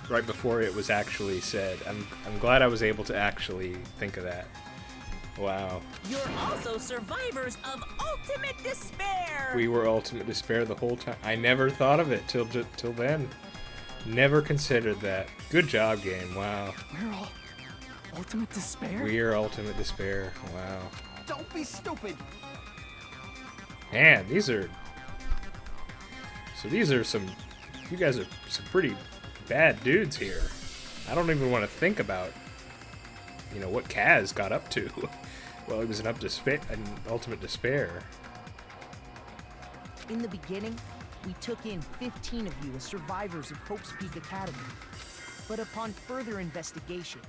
right before it was actually said. I'm glad I was able to actually think of that. Wow. You're also survivors of Ultimate Despair! We were Ultimate Despair the whole time. I never thought of it till then. Never considered that. Good job, game. Wow. We're all Ultimate Despair? We're Ultimate Despair. Wow. Don't be stupid. Man, these are... So these are some... You guys are some pretty bad dudes here. I don't even want to think about, you know, what Kaz got up to. Well, he was an Ultimate Despair. in the beginning, we took in 15 of you as survivors of Hope's Peak Academy. But upon further investigation,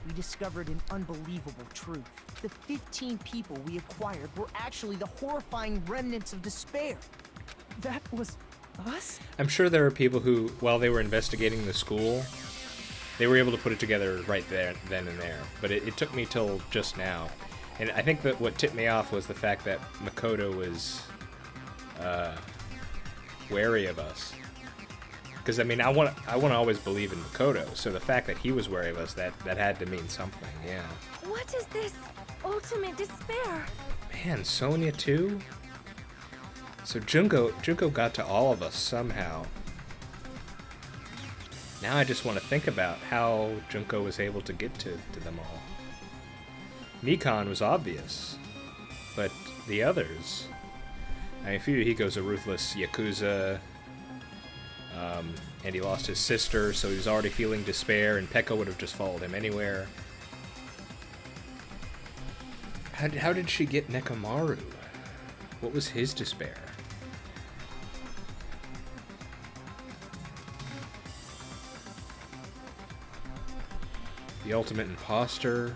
we discovered an unbelievable truth. The 15 people we acquired were actually the horrifying remnants of despair. That was us? I'm sure there are people who, while they were investigating the school, they were able to put it together right there, then and there. But it took me till just now. And I think that what tipped me off was the fact that Makoto was wary of us. Because, I mean, I want to always believe in Makoto, so the fact that he was wary of us, that had to mean something, yeah. What is this ultimate despair? Man, Sonya too? So Junko got to all of us somehow. Now I just want to think about how Junko was able to get to them all. Mikan was obvious, but the others... I mean, Fuyuhiko's a ruthless Yakuza, and he lost his sister, so he was already feeling despair, and Pekka would have just followed him anywhere. How did she get Nekomaru? What was his despair? The ultimate imposter.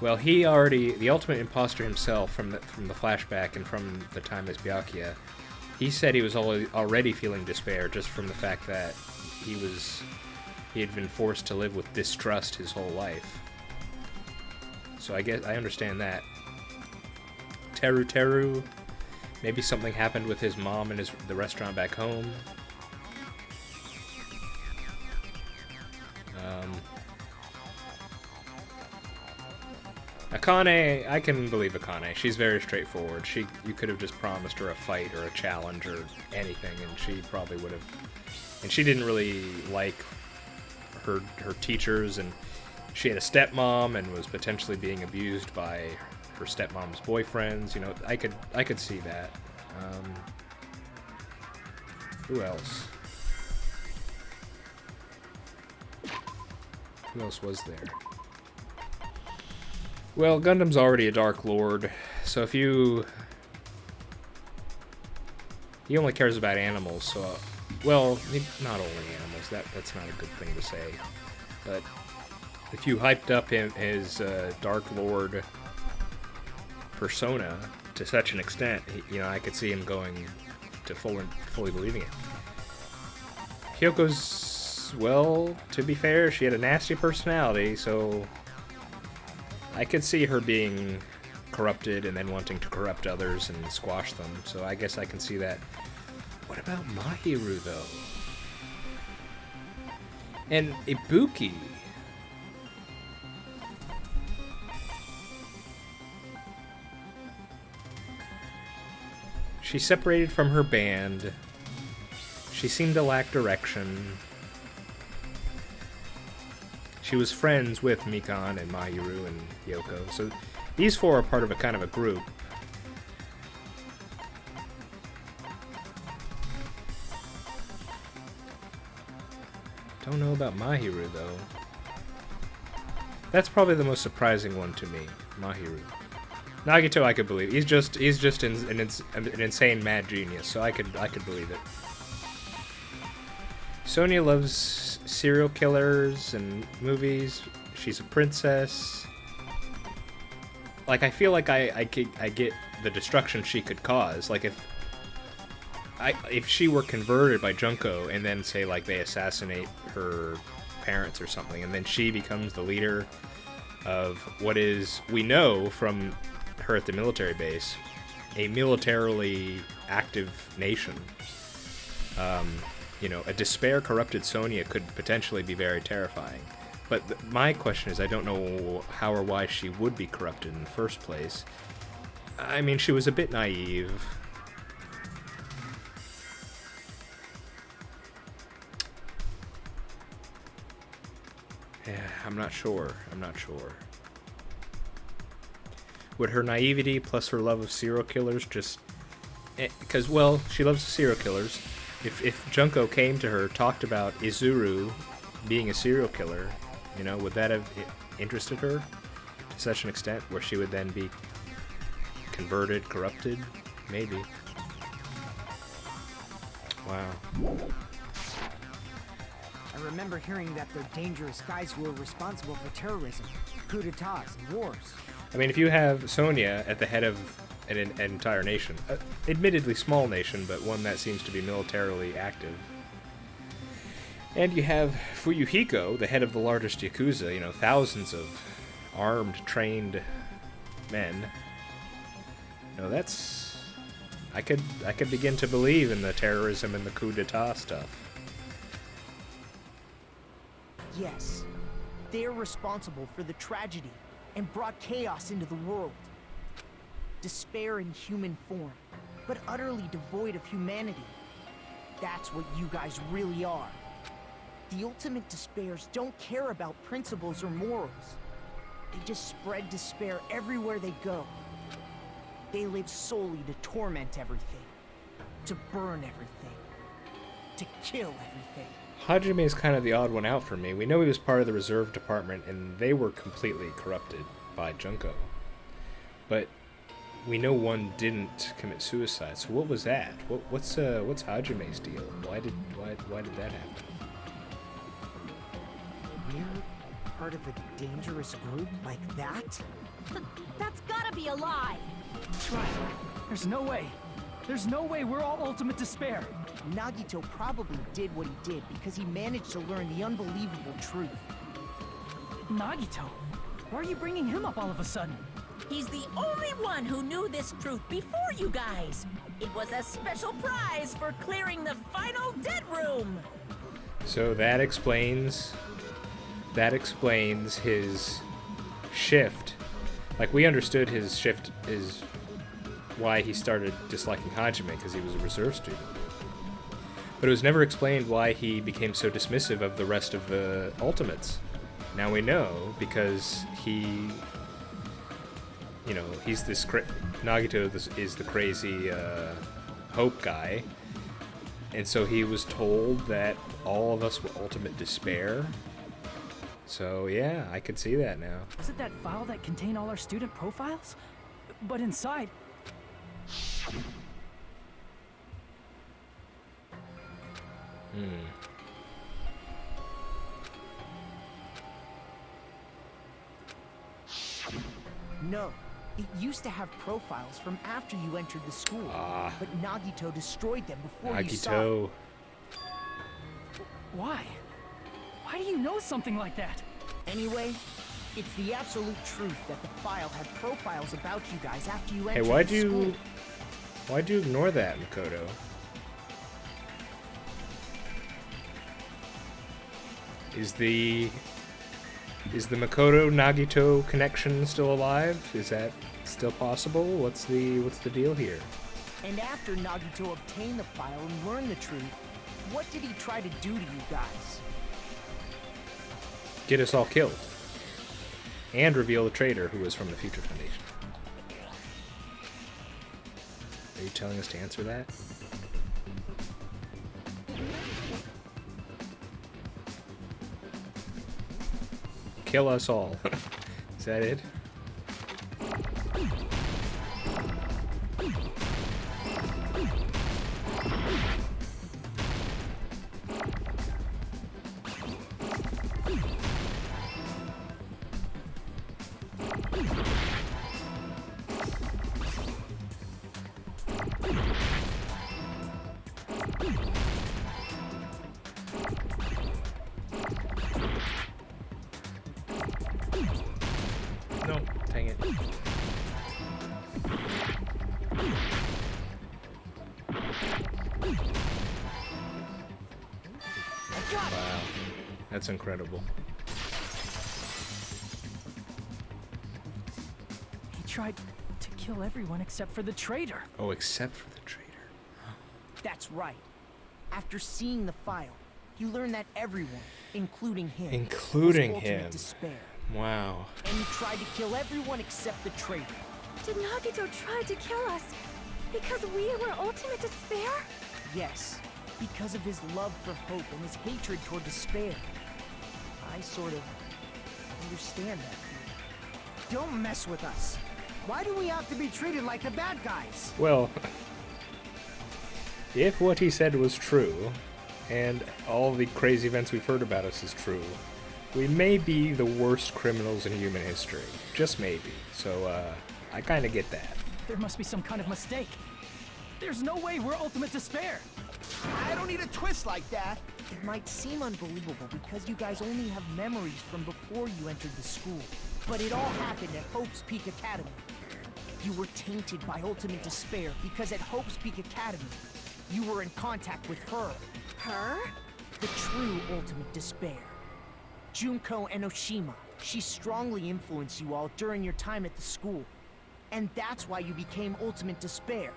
Well, the ultimate imposter himself from the flashback and from the time as Byakuya, he said he was already feeling despair just from the fact that he had been forced to live with distrust his whole life. So I guess I understand that. Teru, maybe something happened with his mom and the restaurant back home. Akane, I can believe Akane. She's very straightforward. You could have just promised her a fight or a challenge or anything, and she probably would have. And she didn't really like her teachers, and she had a stepmom and was potentially being abused by her stepmom's boyfriends. You know, I could see that. Who else? Who else was there? Well, Gundam's already a Dark Lord, so if he only cares about animals, so, well, not only animals, that's not a good thing to say, but if you hyped up his Dark Lord persona to such an extent, I could see him going to fully believing it. Hyoko's, well, to be fair, she had a nasty personality, so I could see her being corrupted and then wanting to corrupt others and squash them, so I guess I can see that. What about Mahiru, though? And Ibuki. She separated from her band. She seemed to lack direction. She was friends with Mikan and Mahiru and Yoko, so these four are part of a kind of a group. Don't know about Mahiru, though. That's probably the most surprising one to me, Mahiru. Nagito, I could believe. He's just an insane mad genius, so I could believe it. Sonia loves serial killers and movies. She's a princess. Like, I feel like I get the destruction she could cause. Like, if she were converted by Junko and then, say, like, they assassinate her parents or something, and then she becomes the leader of what is, we know from her at the military base, a militarily active nation. You know, a despair corrupted Sonia could potentially be very terrifying. But my question is, I don't know how or why she would be corrupted in the first place. I mean, she was a bit naive. Yeah, I'm not sure. Would her naivety plus her love of serial killers just... Because, well, she loves serial killers. If Junko came to her, talked about Izuru being a serial killer, you know, would that have interested her to such an extent where she would then be converted, corrupted? Maybe. Wow. I remember hearing that they're dangerous guys who are responsible for terrorism, coups d'etats, and wars. I mean, if you have Sonia at the head of an entire nation, admittedly small nation, but one that seems to be militarily active, and you have Fuyuhiko, the head of the largest Yakuza, you know, thousands of armed, trained men, you know, that's... I could begin to believe in the terrorism and the coup d'etat stuff. Yes, they're responsible for the tragedy and brought chaos into the world. Despair in human form, but utterly devoid of humanity. That's what you guys really are. The ultimate despairs don't care about principles or morals. They just spread despair everywhere they go. They live solely to torment everything, to burn everything, to kill everything. Hajime is kind of the odd one out for me. We know he was part of the reserve department, and they were completely corrupted by Junko. But we know one didn't commit suicide. So what was that? What's Hajime's deal? Why did that happen? We're part of a dangerous group like that? That's gotta be a lie. That's right. There's no way. There's no way we're all ultimate despair. Nagito probably did what he did because he managed to learn the unbelievable truth. Nagito? Why are you bringing him up all of a sudden? He's the only one who knew this truth before you guys. It was a special prize for clearing the final dead room. So that explains his shift. Like, we understood his shift is why he started disliking Hajime, because he was a reserve student. But it was never explained why he became so dismissive of the rest of the Ultimates. Now we know, because he... You know, he's this... Nagito is the crazy Hope guy. And so he was told that all of us were ultimate despair. So, yeah, I could see that now. Was it that file that contained all our student profiles? But inside... No, it used to have profiles from after you entered the school, but Nagito destroyed them before you saw Nagito. Why? Why do you know something like that? Anyway, it's the absolute truth that the file had profiles about you guys after you Hey, entered the school. why'd you ignore that, Makoto? Is the Makoto Nagito connection still alive? Is that still possible? What's the deal here? And after Nagito obtained the file and learned the truth, what did he try to do to you guys? Get us all killed. And reveal the traitor who was from the Future Foundation. Are you telling us to answer that? kill us all. Is that it? No, dang it. Wow, that's incredible. He tried to kill everyone except for the traitor. Oh, except for the traitor. That's right. After seeing the file, you learn that everyone, including him, Including was ultimate him. despair. Wow. And he tried to kill everyone except the traitor. Did Nagito try to kill us because we were ultimate despair? Yes, because of his love for hope and his hatred toward despair. I sort of understand that feeling. Don't mess with us. Why do we have to be treated like the bad guys? Well, if what he said was true, and all the crazy events we've heard about us is true, we may be the worst criminals in human history. Just maybe. So, I kind of get that. There must be some kind of mistake. There's no way we're ultimate despair. I don't need a twist like that. It might seem unbelievable because you guys only have memories from before you entered the school. But it all happened at Hope's Peak Academy. You were tainted by ultimate despair because at Hope's Peak Academy, you were in contact with her. Her? The true ultimate despair. Junko Enoshima. She strongly influenced you all during your time at the school. And that's why you became ultimate despair.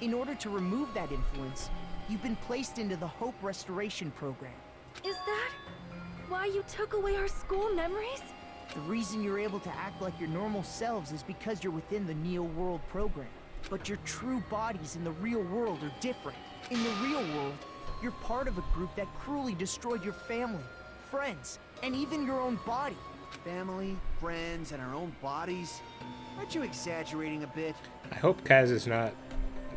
In order to remove that influence, you've been placed into the Hope Restoration Program. Is that why you took away our school memories? The reason you're able to act like your normal selves is because you're within the Neo World program. But your true bodies in the real world are different. In the real world, you're part of a group that cruelly destroyed your family, friends, and even your own body. Family, friends, and our own bodies. Aren't you exaggerating a bit? I hope Kaz is not...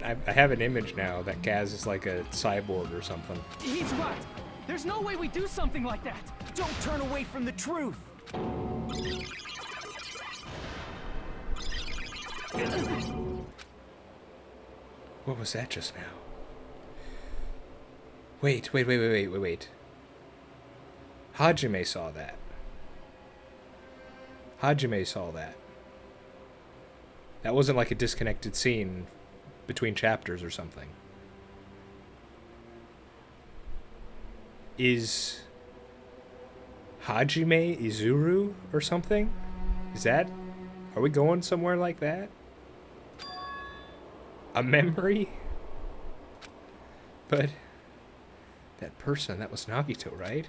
I have an image now that Kaz is like a cyborg or something. He's right. There's no way we do something like that. Don't turn away from the truth. What was that just now? Wait. Hajime saw that. Hajime saw that. That wasn't like a disconnected scene between chapters or something. Is Hajime Izuru or something? Is that... Are we going somewhere like that? A memory? But... That person, that was Nagito, right?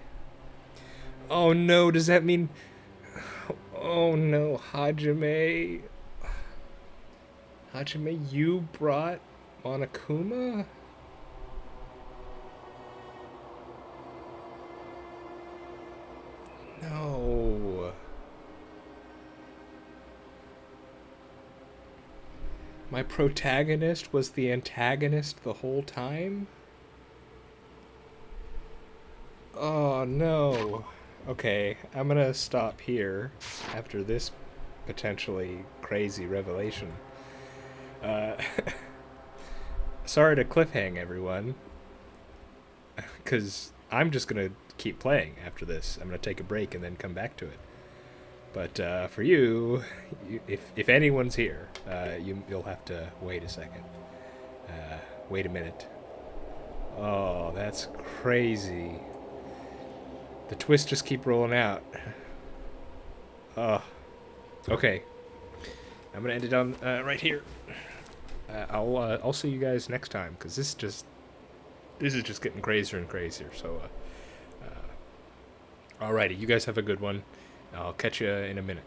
Oh no, does that mean... Oh no, Hajime... Hajime, you brought Monokuma? No. My protagonist was the antagonist the whole time? Oh no. Okay, I'm gonna stop here after this potentially crazy revelation. Sorry to cliffhang everyone, because I'm just gonna keep playing after this. I'm gonna take a break and then come back to it. But for you, if anyone's here, you'll have to wait a second. Wait a minute. Oh, that's crazy. The twists just keep rolling out. Oh, okay. I'm gonna end it on right here. I'll see you guys next time, because this is just getting crazier and crazier. So, alrighty, you guys have a good one. I'll catch you in a minute.